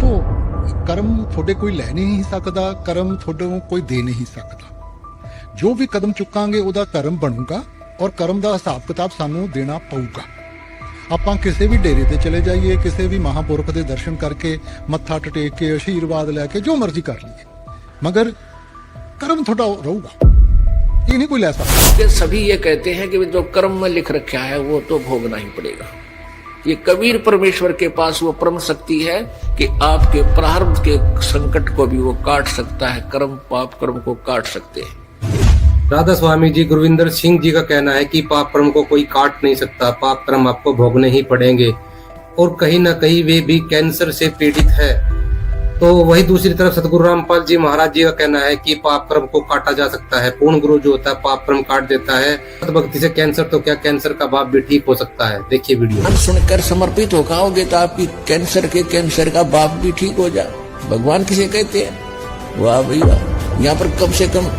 देखो कर्म थोड़े कोई लै नहीं सकता, कर्म थोड़े कोई दे नहीं सकता। जो भी कदम चुकांगे ਉਹਦਾ कर्म बनूगा और कर्म ਦਾ ਹਿਸਾਬ ਕਿਤਾਬ ਸਾਨੂੰ ਦੇਣਾ ਪਊਗਾ। ਆਪਾਂ ਕਿਸੇ ਵੀ ਡੇਰੇ ਤੇ ਚਲੇ ਜਾਈਏ, ਕਿਸੇ ਵੀ ਮਹਾਪੁਰਖ ਦੇ ਦਰਸ਼ਨ ਕਰਕੇ ਮੱਥਾ ਟੇਕ ਕੇ ਆਸ਼ੀਰਵਾਦ ਲੈ ਕੇ ਜੋ ਮਰਜ਼ੀ ਕਰ ਲਈਏ, मगर कर्म थोड़ा रहूगा, ये नहीं कोई लै सकता। सभी ये कहते हैं कि जो कर्म में लिख रखा है वो तो भोगना ही पड़ेगा। ये कबीर परमेश्वर के पास वो परम शक्ति है कि आपके प्रारब्ध के संकट को भी वो काट सकता है, कर्म पाप कर्म को काट सकते हैं। राधा स्वामी जी गुरविंदर सिंह जी का कहना है कि पाप कर्म को कोई काट नहीं सकता, पाप कर्म आपको भोगने ही पड़ेंगे, और कहीं ना कहीं वे भी कैंसर से पीड़ित है। तो वही दूसरी तरफ सतगुरु रामपाल जी महाराज जी का कहना है कि पाप कर्म को काटा जा सकता है, पूर्ण गुरु जो होता है पाप कर्म काट देता है। भक्ति से कैंसर तो क्या कैंसर का बाप भी ठीक हो सकता है। देखिए वीडियो। हम सुनकर समर्पित हो खाओगे तो आपकी कैंसर का बाप भी ठीक हो जाए, भगवान किसे कहते हैं। वाह भाई वाह, यहाँ पर कम से कम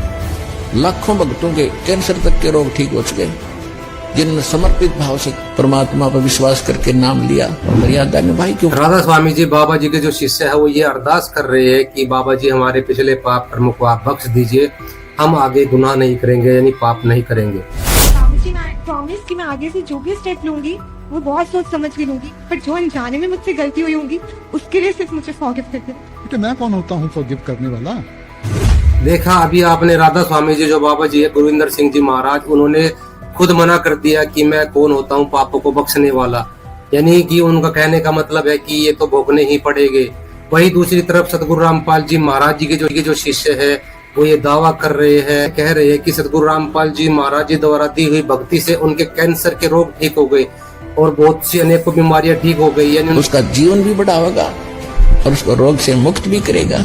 लाखों भक्तों के कैंसर तक के रोग ठीक हो चुके, जिन्होंने समर्पित भाव से परमात्मा पर विश्वास करके नाम लिया और मर्यादा निभाई। क्यों राधा स्वामी जी बाबा जी के जो शिष्य है वो ये अरदास कर रहे हैं कि बाबा जी हमारे पिछले पाप कर्मों को आप बख्श दीजिए, हम आगे गुनाह नहीं करेंगे, यानी पाप नहीं करेंगे। बाबा जी मैं प्रॉमिस कि मैं आगे से जो भी स्टेप लूंगी वो बहुत सोच समझ के लूंगी, पर जो अनजाने में मुझसे गलती हुई होगी उसके लिए सिर्फ मुझे फॉरगिव कर दे। बेटे मैं कौन होता हूँ फॉरगिव करने वाला। देखा अभी आपने राधा स्वामी जी जो बाबा जी है गुरविंदर सिंह जी महाराज, उन्होंने खुद मना कर दिया कि मैं कौन होता हूँ पापों को बख्शने वाला, यानी कि उनका कहने का मतलब है कि ये तो भोगने ही पड़ेंगे। वही दूसरी तरफ सतगुरु रामपाल जी महाराज जी के जो शिष्य है वो ये दावा कर रहे हैं, कह रहे हैं कि सतगुरु रामपाल जी महाराज जी द्वारा दी हुई भक्ति से उनके कैंसर के रोग ठीक हो गए और बहुत सी अनेकों बीमारियां ठीक हो गई, यानी उसका जीवन भी बढ़ावेगा और उसको रोग से मुक्त भी करेगा।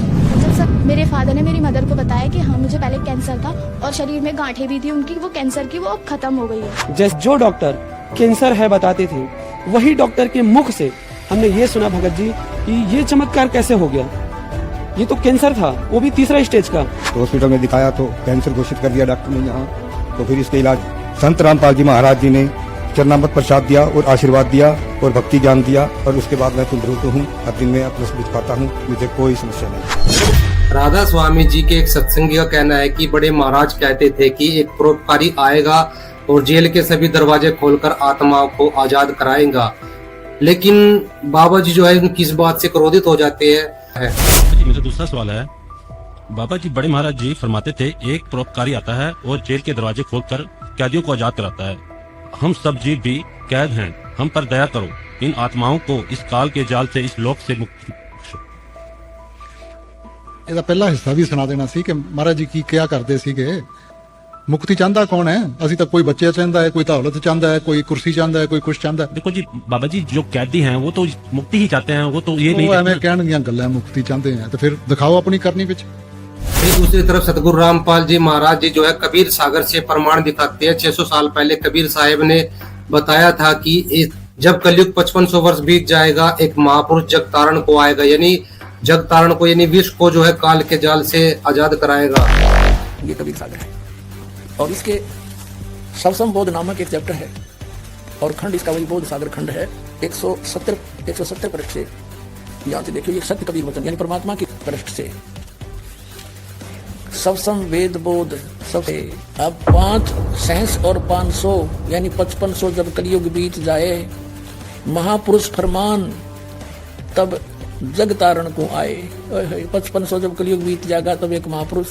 मेरे फादर ने मेरी मदर को बताया कि हाँ मुझे पहले कैंसर था और शरीर में गांठें भी थी उनकी, वो कैंसर की वो अब खत्म हो गई है। जैसे जो डॉक्टर कैंसर है बताते थे, वही डॉक्टर के मुख से हमने ये सुना भगत जी कि ये चमत्कार कैसे हो गया, ये तो कैंसर था वो भी 3रा स्टेज का। तो हॉस्पिटल में दिखाया तो कैंसर घोषित कर दिया डॉक्टर ने यहाँ। तो फिर इसका इलाज संत रामपाल जी महाराज जी ने चरणामृत प्रसाद दिया और आशीर्वाद दिया और भक्ति ज्ञान दिया, और उसके बाद मैं तंदुरुस्त हूँ, हर दिन मैं अपना लिख पाता हूँ, मुझे कोई समस्या नहीं। राधा स्वामी जी के एक सत्संगी का कहना है कि बड़े महाराज कहते थे कि एक परोपकारी आएगा और जेल के सभी दरवाजे खोलकर आत्माओं को आजाद कराएगा, लेकिन बाबा जी जो है उनकी इस बात से क्रोधित हो जाते हैं। मेरा दूसरा सवाल है, बाबा जी बड़े महाराज जी फरमाते थे एक परोपकारी आता है और जेल के दरवाजे खोलकर कैदियों को आजाद कराता है, हम सब जीव भी कैद हैं, हम पर दया करो, इन आत्माओं को इस काल के जाल से इस लोक से मुक्त। ਇਹਦਾ ਪਹਿਲਾ ਹਿੱਸਾ ਵੀ ਸੁਣਾ ਦੇਣਾ ਸੀ ਕਿ ਮਹਾਰਾਜ ਜੀ ਕੀ ਕਿਹਾ ਕਰਦੇ ਸੀਗੇ। ਮੁਕਤੀ ਚਾਹੁੰਦਾ ਕੌਣ ਹੈ? ਅਸੀਂ ਤਾਂ ਕੋਈ ਬੱਚੇ ਚਾਹੁੰਦਾ है, कोई दौलत चाहता है, कोई कुर्सी चाहता है, कोई कुछ चाहता है। देखो जी बाबा जी जो कैदी हैं वो तो मुक्ति ही चाहते हैं, वो तो ये नहीं ਐਵੇਂ ਕਹਿਣ ਦੀਆਂ ਗੱਲਾਂ ਮੁਕਤੀ ਚਾਹੁੰਦੇ हैं तो फिर दिखाओ अपनी करनी ਵਿੱਚ। दूसरी तरफ सतगुरु रामपाल जी महाराज जी जो है कबीर सागर से प्रमाण दिखाते हैं। 600 साल पहले कबीर साहिब ने बताया था कि जब कलयुग 5500 वर्ष बीत जाएगा एक महापुरुष जग तारण को आएगा, यानी जग तारण को, यानी विश्व को जो है काल के जाल से आजाद कराएगा। ये कबीर सागर है और इसके सबसम बोध नामक एक चैप्टर है और खंड इसका वही बोध सागर खंड है। 170 पृष्ठ से यहाँ से देखिए, ये सत्य कबीर वचन यानी परमात्मा की पृष्ठ से सबसम वेद बोध सब। अब 5 सहस और 500 यानी 5500 जब कलयुग बीत जाए, महापुरुष फरमान तब जग तारण को आए। 5500 जब कलयुग बीत जाएगा तब एक महापुरुष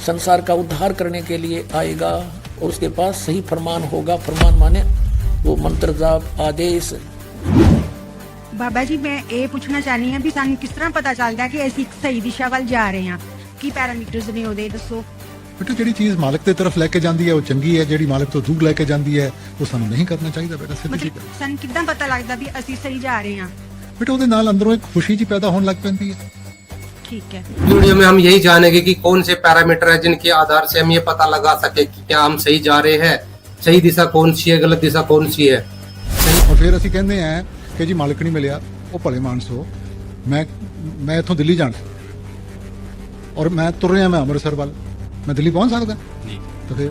संसार का उद्धार करने के लिए आएगा और उसके पास सही फरमान होगा। फरमान माने वो मंत्र जाप आदेश। बाबा जी मैं ये पूछना चाहनी है भी सानू किस तरह पता चलता है कि ਅਸੀਂ सही दिशा ਵੱਲ जा रहे हैं, ਕੀ ਪੈਰਾਮੀਟਰਸ ਨੇ ਉਹਦੇ ਦੱਸੋ। बेटे ਜਿਹੜੀ ਚੀਜ਼ ਮਾਲਕ ਦੀ ਤਰਫ ਲੈ ਕੇ ਜਾਂਦੀ ਹੈ ਉਹ ਚੰਗੀ ਹੈ, ਜਿਹੜੀ ਮਾਲਕ ਤੋਂ ਦੂਰ ਲੈ ਕੇ ਜਾਂਦੀ ਹੈ ਉਹ ਸਾਨੂੰ ਨਹੀਂ ਕਰਨਾ ਚਾਹੀਦਾ ਬੇਟਾ। ਸਿੱਧੀ ਜੀ मतलब ਸਾਨੂੰ ਕਿੱਦਾਂ ਪਤਾ ਲੱਗਦਾ ਵੀ ਅਸੀਂ ਸਹੀ ਜਾ ਰਹੇ ਹਾਂ। बेटे ਉਹਦੇ ਨਾਲ ਅੰਦਰੋਂ ਇੱਕ ਖੁਸ਼ੀ ਜੀ ਪੈਦਾ ਹੋਣ ਲੱਗ ਪੈਂਦੀ ਹੈ। ठीक है। वीडियो में हम यही जानेंगे कि कौन से पैरामीटर है जिनके आधार से हम ये पता लगा सके कि क्या हम सही जा रहे हैं, सही दिशा कौन सी है, गलत दिशा कौन सी है। और फिर ਅਸੀਂ ਕਹਿੰਦੇ ਆ ਕਿ ਜੀ ਮਾਲਕ ਨਹੀਂ ਮਿਲਿਆ, ਉਹ ਭਲੇ ਮਾਨਸੋ ਮੈਂ ਇੱਥੋਂ ਦਿੱਲੀ ਜਾਣਾ और मैं तुर रहा मैं अमृतसर वाल, मैं दिल्ली पहुंच सकता तो फिर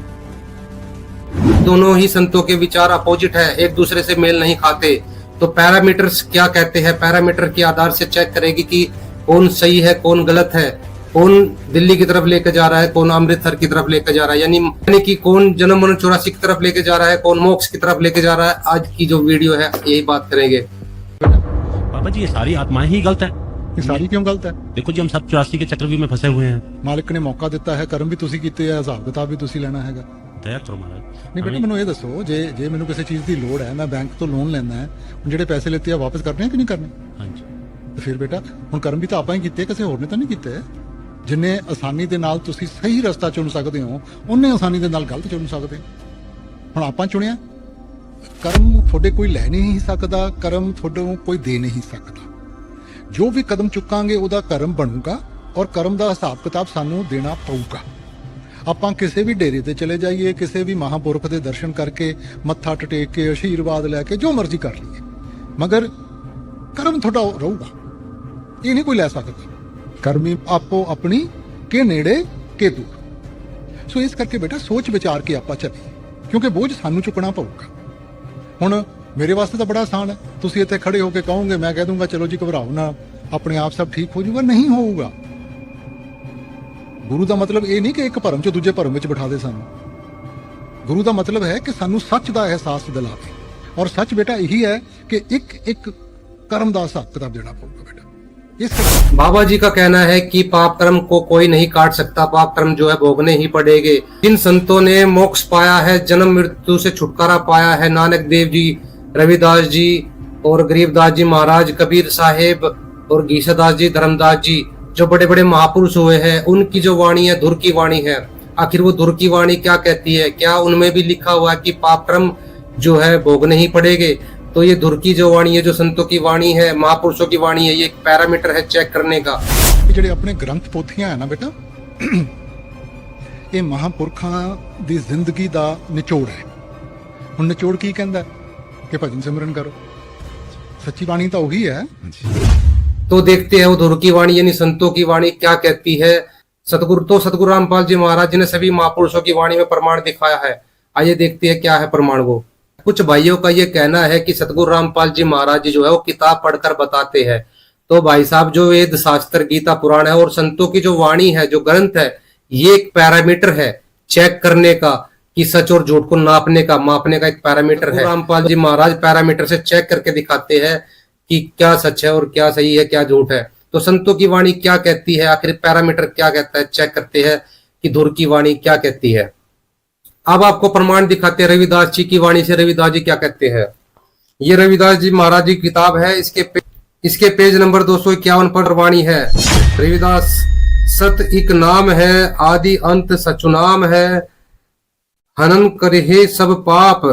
दोनों ही संतों के विचार अपोजिट है, एक दूसरे से मेल नहीं खाते। तो पैरामीटर्स क्या कहते हैं, पैरामीटर के आधार से चेक करेगी कि कौन सही है कौन गलत है, कौन दिल्ली की तरफ लेकर जा रहा है कौन अमृतसर की तरफ लेकर जा रहा है, यानी कि कौन जन्म मरण 84 की तरफ लेकर जा रहा है कौन मोक्ष की तरफ लेकर जा रहा है। आज की जो वीडियो है यही बात करेंगे। बाबा जी ये सारी आत्माएं ही गलत है। ये सारी क्यों गलत है? देखो जी हम सब 84 के चक्रव्यूह में फंसे हुए हैं। ਮਾਲਕ ਨੇ ਮੌਕਾ ਦਿੱਤਾ ਹੈ, ਕਰਮ ਵੀ ਤੁਸੀਂ ਕੀਤੇ ਆ, ਹਿਸਾਬ ਕਿਤਾਬ ਵੀ ਤੁਸੀਂ ਲੈਣਾ ਹੈਗਾ। दया करो महाराज। ਨਹੀਂ ਬੇਟਾ ਮੈਨੂੰ ਇਹ ਦੱਸੋ, ਜੇ ਮੈਨੂੰ ਕਿਸੇ ਚੀਜ਼ ਦੀ ਲੋੜ ਹੈ, ਮੈਂ ਬੈਂਕ ਤੋਂ ਲੋਨ ਲੈਣਾ ਹੈ, ਹੁਣ ਜਿਹੜੇ ਪੈਸੇ ਲਿੱਤੇ ਆ ਵਾਪਸ ਕਰਨੇ ਆ ਕਿ ਨਹੀਂ ਕਰਨੇ? हाँ जी ਤੇ ਫਿਰ ਬੇਟਾ ਹੁਣ ਕਰਮ ਵੀ ਤਾਂ ਆਪਾਂ ਹੀ ਕੀਤੇ, ਕਿਸੇ ਹੋਰ ਨੇ ਤਾਂ ਨਹੀਂ ਕੀਤੇ। ਜਿੰਨੇ ਆਸਾਨੀ ਦੇ ਨਾਲ ਤੁਸੀਂ ਸਹੀ ਰਸਤਾ ਚੁਣ ਸਕਦੇ ਹੋ, ਉਹਨੇ ਆਸਾਨੀ ਦੇ ਨਾਲ ਗਲਤ ਚੁਣ ਸਕਦੇ ਹੋ। ਹੁਣ ਆਪਾਂ ਚੁਣਿਆ, ਕਰਮ ਤੁਹਾਡੇ ਕੋਈ ਲੈ ਨਹੀਂ ਸਕਦਾ, ਕਰਮ ਤੁਹਾਨੂੰ ਕੋਈ ਦੇ ਨਹੀਂ ਸਕਦਾ। ਜੋ ਵੀ ਕਦਮ ਚੁੱਕਾਂਗੇ ਉਹਦਾ ਕਰਮ ਬਣੂਗਾ ਔਰ ਕਰਮ ਦਾ ਹਿਸਾਬ ਕਿਤਾਬ ਸਾਨੂੰ ਦੇਣਾ ਪਊਗਾ। ਆਪਾਂ ਕਿਸੇ ਵੀ ਡੇਰੇ ਤੇ ਚਲੇ ਜਾਈਏ, ਕਿਸੇ ਵੀ ਮਹਾਂਪੁਰਖ ਦੇ ਦਰਸ਼ਨ ਕਰਕੇ ਮੱਥਾ ਟੇਕ ਕੇ ਆਸ਼ੀਰਵਾਦ ਲੈ ਕੇ ਜੋ ਮਰਜ਼ੀ ਕਰ ਲਈਏ, ਮਗਰ ਕਰਮ ਤੁਹਾਡਾ ਰਹੂਗਾ, ਇਹ ਨਹੀਂ ਕੋਈ ਲੈ ਸਕਦਾ। ਕਰਮੀ ਆਪੋ ਆਪਣੀ ਕੇ ਨੇੜੇ ਕੇ ਦੂਰ। ਸੋ ਇਸ ਕਰਕੇ ਬੇਟਾ ਸੋਚ ਵਿਚਾਰ ਕੇ ਆਪਾਂ ਚੱਲੀਏ, ਕਿਉਂਕਿ ਬੋਝ ਸਾਨੂੰ ਚੁੱਕਣਾ ਪਊਗਾ। ਹੁਣ ਮੇਰੇ ਵਾਸਤੇ ਤਾਂ ਬੜਾ ਆਸਾਨ ਹੈ, ਤੁਸੀਂ ਇੱਥੇ ਖੜੇ ਹੋ ਕੇ ਕਹੋਗੇ, ਮੈਂ ਕਹਿ ਦੂੰਗਾ ਚਲੋ ਜੀ ਘਬਰਾਓ ਨਾ, ਆਪਣੇ ਆਪ ਸਭ ਠੀਕ ਹੋ ਜਾਊਗਾ। ਨਹੀਂ ਹੋਊਗਾ। ਗੁਰੂ ਦਾ ਮਤਲਬ ਇਹ ਨਹੀਂ ਕਿ ਇੱਕ ਭਰਮ ਚੋਂ ਦੂਜੇ ਭਰਮ ਵਿੱਚ ਬਿਠਾ ਦੇ ਸਾਨੂੰ। ਗੁਰੂ ਦਾ ਮਤਲਬ ਹੈ ਕਿ ਸਾਨੂੰ ਸੱਚ ਦਾ ਅਹਿਸਾਸ ਦਿਲਾਵੇ, ਔਰ ਸੱਚ ਬੇਟਾ ਇਹੀ ਹੈ ਕਿ ਇੱਕ ਇੱਕ कर्म ਦਾ ਹਿਸਾਬ ਕਿਤਾਬ ਦੇਣਾ ਪਊਗਾ बेटा। इस बाबा जी का कहना है कि पाप कर्म को कोई नहीं काट सकता, पाप कर्म जो है भोगने ही पड़ेंगे। जिन संतों ने मोक्ष पाया है, जन्म मृत्यु से छुटकारा पाया है, नानक देव जी, रविदास जी और गरीबदास जी महाराज, कबीर साहेब और गीसादास जी, धर्मदास जी, जो बड़े बड़े महापुरुष हुए हैं, उनकी जो वाणी है धुर की वाणी है। आखिर वो धुर की वाणी क्या कहती है? क्या उनमें भी लिखा हुआ है कि पाप कर्म जो है भोगने ही पड़ेंगे? तो ये धुर की जो वाणी है, जो संतों की वाणी है, महापुरुषों की वाणी है, ये एक पैरामीटर है चेक करने का। ਜਿਹੜੇ ਆਪਣੇ ਗ੍ਰੰਥ ਪੋਥੀਆਂ ਹੈ ਨਾ ਬੇਟਾ, ਇਹ ਮਹਾਂਪੁਰਖਾਂ ਦੀ ਜ਼ਿੰਦਗੀ ਦਾ ਨਿਚੋੜ ਹੈ। ਹੁਣ ਨਿਚੋੜ ਕੀ ਕਹਿੰਦਾ ਕਿ ਭਜਨ ਸਿਮਰਨ ਕਰੋ, ਸੱਚੀ ਬਾਣੀ ਤਾਂ ਉਹੀ ਹੈ। तो देखते हैं वो धुर की वाणी यानी संतों की वाणी क्या कहती है। सतगुरु रामपाल जी महाराज जी ने सभी महापुरुषों की वाणी में प्रमाण दिखाया है। आइए देखते हैं क्या है प्रमाण। वो कुछ भाइयों का ये कहना है कि सतगुरु रामपाल जी महाराज जी जो है वो किताब पढ़कर बताते हैं। तो भाई साहब जो वेद शास्त्र गीता पुराण है और संतों की जो वाणी है, जो ग्रंथ है, ये एक पैरामीटर है चेक करने का कि सच और झूठ को नापने का, मापने का एक पैरामीटर है। रामपाल जी महाराज पैरामीटर से चेक करके दिखाते हैं कि क्या सच है और क्या सही है, क्या झूठ है। तो संतों की वाणी क्या कहती है, आखिर पैरामीटर क्या कहता है, चेक करते हैं कि धुर की वाणी क्या कहती है। अब आपको प्रमाण दिखाते हैं रविदास जी की वाणी से। रविदास जी क्या कहते हैं, ये रविदास जी महाराज जी की किताब है, इसके पेज नंबर 251 पर वाणी है। रविदास सत एक नाम है, आदि अंत सचुनाम है, हनन करे सब पाप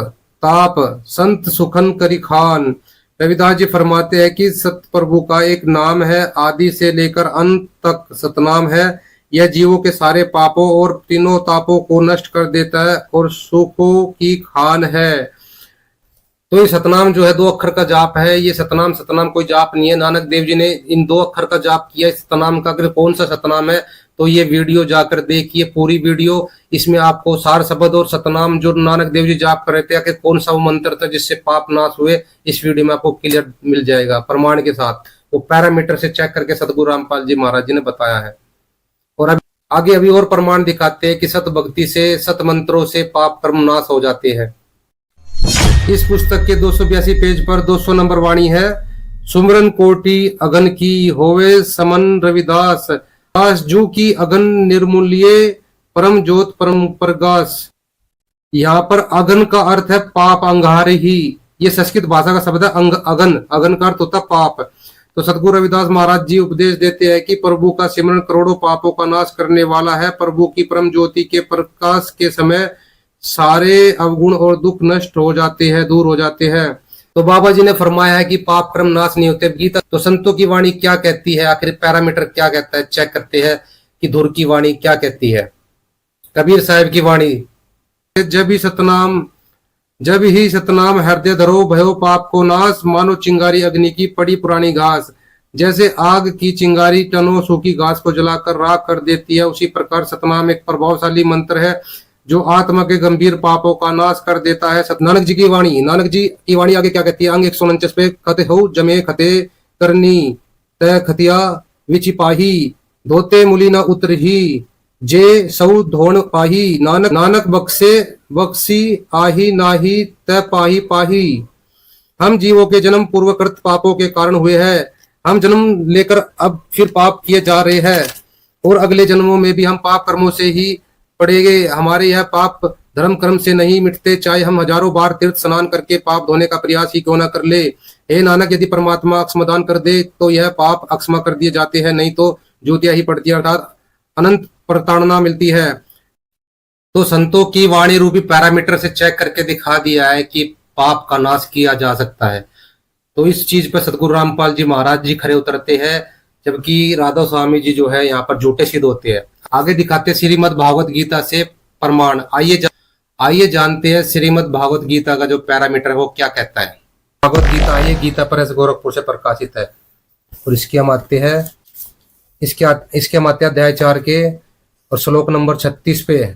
ताप, संत सुखन करी खान। रविदास जी फरमाते हैं कि सत प्रभु का एक नाम है, आदि से लेकर अंत तक सतनाम है। यह जीवों के सारे पापों और तीनों तापों को नष्ट कर देता है और सुखों की खान है। तो ये सतनाम जो है 2 अक्षर का जाप है। ये सतनाम कोई जाप नहीं है। नानक देव जी ने इन 2 अक्षर का जाप किया। इस सतनाम का अगर कौन सा सतनाम है तो ये वीडियो जाकर देखिए, पूरी वीडियो। इसमें आपको सार शब्द और सतनाम जो नानक देव जी जाप कर रहे थे, कि कौन सा वो मंत्र था जिससे पाप नाश हुए, इस वीडियो में आपको क्लियर मिल जाएगा प्रमाण के साथ। वो पैरामीटर से चेक करके सतगुरु रामपाल जी महाराज जी ने बताया है। और अब आगे अभी और प्रमाण दिखाते हैं कि सत भक्ति से, सत मंत्रों से पाप कर्म नाश हो जाते हैं। इस पुस्तक के 282 पेज पर 200 नंबर वाणी है। सुमरन कोटि अगन की होवे समन रविदास, दास जू की अगन निर्मूल्य परम ज्योत परम प्रकाश। यहाँ पर अगन का अर्थ है पाप अंगार ही। ये संस्कृत भाषा का शब्द है अगन। अगन का अर्थ होता पाप। तो सतगुरु रविदास महाराज जी उपदेश देते हैं कि प्रभु का सिमरन करोड़ों पापों का नाश करने वाला है। प्रभु की परम ज्योति के प्रकाश के समय सारे अवगुण और दुख नष्ट हो जाते हैं, दूर हो जाते हैं। तो बाबा जी ने फरमाया है कि पाप कर्म नाश नहीं होते। गीता तो संतों की वाणी क्या कहती है, आखिर पैरामीटर क्या कहता है, चेक करते हैं कि धुर की वाणी क्या कहती है। कबीर साहिब की वाणी, जब ही सतनाम हृदय धरो भयो पाप को नाश, मानो चिंगारी अग्नि की पड़ी पुरानी घास। जैसे आग की चिंगारी टनों सूखी घास को जलाकर राख कर देती है, उसी प्रकार सतनाम एक प्रभावशाली मंत्र है जो आत्मा के गंभीर पापों का नाश कर देता है। नानक जी की वाणी, नानक जी की वाणी आगे क्या कहती है? अंग 149 पे खते हो जमे खते करनी तय खतिया विचिपाही धोते मुली न उतरही जे सऊ धोण पाही नानक नानक बक्से बक्सी आही नाही तय पाही पाही। हम जीवों के जन्म पूर्वकृत पापों के कारण हुए हैं। हम जन्म लेकर अब फिर पाप किए जा रहे हैं और अगले जन्मों में भी हम पाप कर्मों से ही पड़ेंगे। हमारे यह पाप धर्म कर्म से नहीं मिटते, चाहे हम हजारों बार तीर्थ स्नान करके पाप धोने का प्रयास ही क्यों न कर ले। हे नानक, यदि परमात्मा अक्षमादान कर दे तो यह पाप अक्षमा कर दिए जाते हैं, नहीं तो ज्योतियां ही पड़ती है, अर्थात अनंत प्रताड़ना मिलती है। तो संतों की वाणी रूपी पैरामीटर से चेक करके दिखा दिया है कि पाप का नाश किया जा सकता है। तो इस चीज पर सतगुरु रामपाल जी महाराज जी खड़े उतरते हैं, जबकि राधा स्वामी जी जो है यहाँ पर झूठे सिद्ध होते हैं। आगे दिखाते श्रीमद् भागवत गीता से प्रमाण। आइए जानते हैं श्रीमद् भागवत गीता का जो पैरामीटर है वो क्या कहता है। भागवत गीता आइए गीता प्रेस गोरखपुर से प्रकाशित है और इसके हम आते हैं अध्याय 4 के और श्लोक नंबर 36 पे।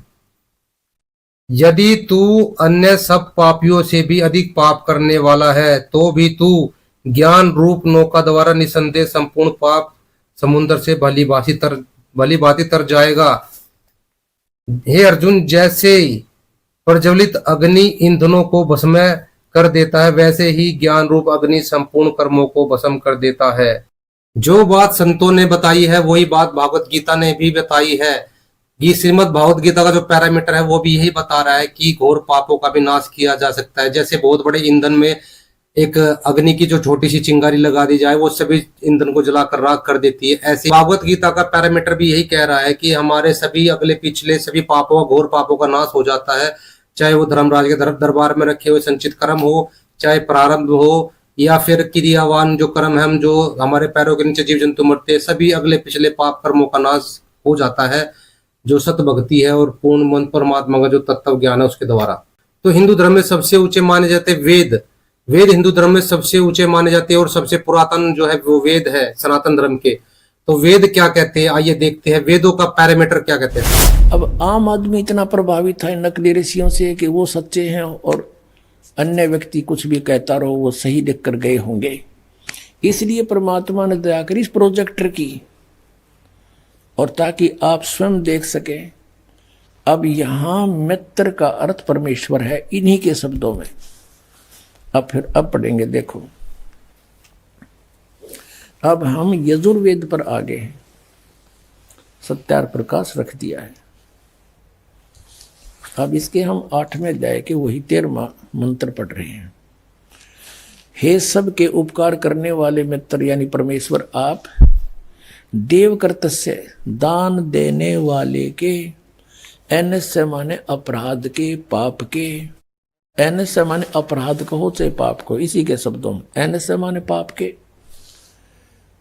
यदि तू अन्य सब पापियों से भी अधिक पाप करने वाला है तो भी तू ज्ञान रूप नौका द्वारा निसंदेह संपूर्ण पाप समुद्र से भली भांति तर जाएगा। हे अर्जुन, जैसे प्रज्वलित अग्नि ईंधनों को भस्म कर देता है, वैसे ही ज्ञान रूप अग्नि संपूर्ण कर्मों को भस्म कर देता है। जो बात संतों ने बताई है वही बात भागवत गीता ने भी बताई है। ये श्रीमद् भागवत गीता का जो पैरामीटर है वो भी यही बता रहा है कि घोर पापों का भी नाश किया जा सकता है। जैसे बहुत बड़े ईंधन में एक अग्नि की जो छोटी सी चिंगारी लगा दी जाए वो सभी ईंधन को जलाकर राख कर देती है। ऐसे भागवत गीता का पैरामीटर भी यही कह रहा है कि हमारे सभी अगले पिछले सभी पापों, घोर पापों का नाश हो जाता है, चाहे वो धर्मराज के दरबार में रखे हुए संचित कर्म हो, चाहे प्रारंभ हो, या फिर क्रियावान जो कर्म है, हम जो हमारे पैरों के नीचे जीव जंतु मरते हैं, सभी अगले पिछले पाप कर्मों का नाश हो जाता है जो सत भक्ति है और पूर्ण मन परमात्मा का जो तत्व ज्ञान है उसके द्वारा। तो हिंदू धर्म में सबसे ऊंचे माने जाते वेद हिंदू धर्म में सबसे ऊंचे माने जाते हैं और सबसे पुरातन जो है वो वेद है सनातन धर्म के। तो वेद क्या कहते हैं, आइए देखते हैं वेदों का पैरामीटर क्या कहते हैं। अब आम आदमी इतना प्रभावित है नकली ऋषियों से कि वो सच्चे हैं और अन्य व्यक्ति कुछ भी कहता रहो वो सही लिख कर गए होंगे। इसलिए परमात्मा ने दया कर इस प्रोजेक्टर की, और ताकि आप स्वयं देख सके। अब यहां मित्र का अर्थ परमेश्वर है इन्हीं के शब्दों में। अब पढ़ेंगे, देखो अब हम यजुर्वेद पर आ गए हैं। सत्यार प्रकाश रख दिया है। अब इसके हम 8वें अध्याय के वही 13वां मंत्र पढ़ रहे हैं। हे सब के उपकार करने वाले मित्र यानी परमेश्वर, आप देव कर्तस्य दान देने वाले के, एनस्य माने अपराध के, पाप के, एनस्य माने अपराध कहो चाहे पाप को, इसी के शब्दों में एनस्य माने पाप के,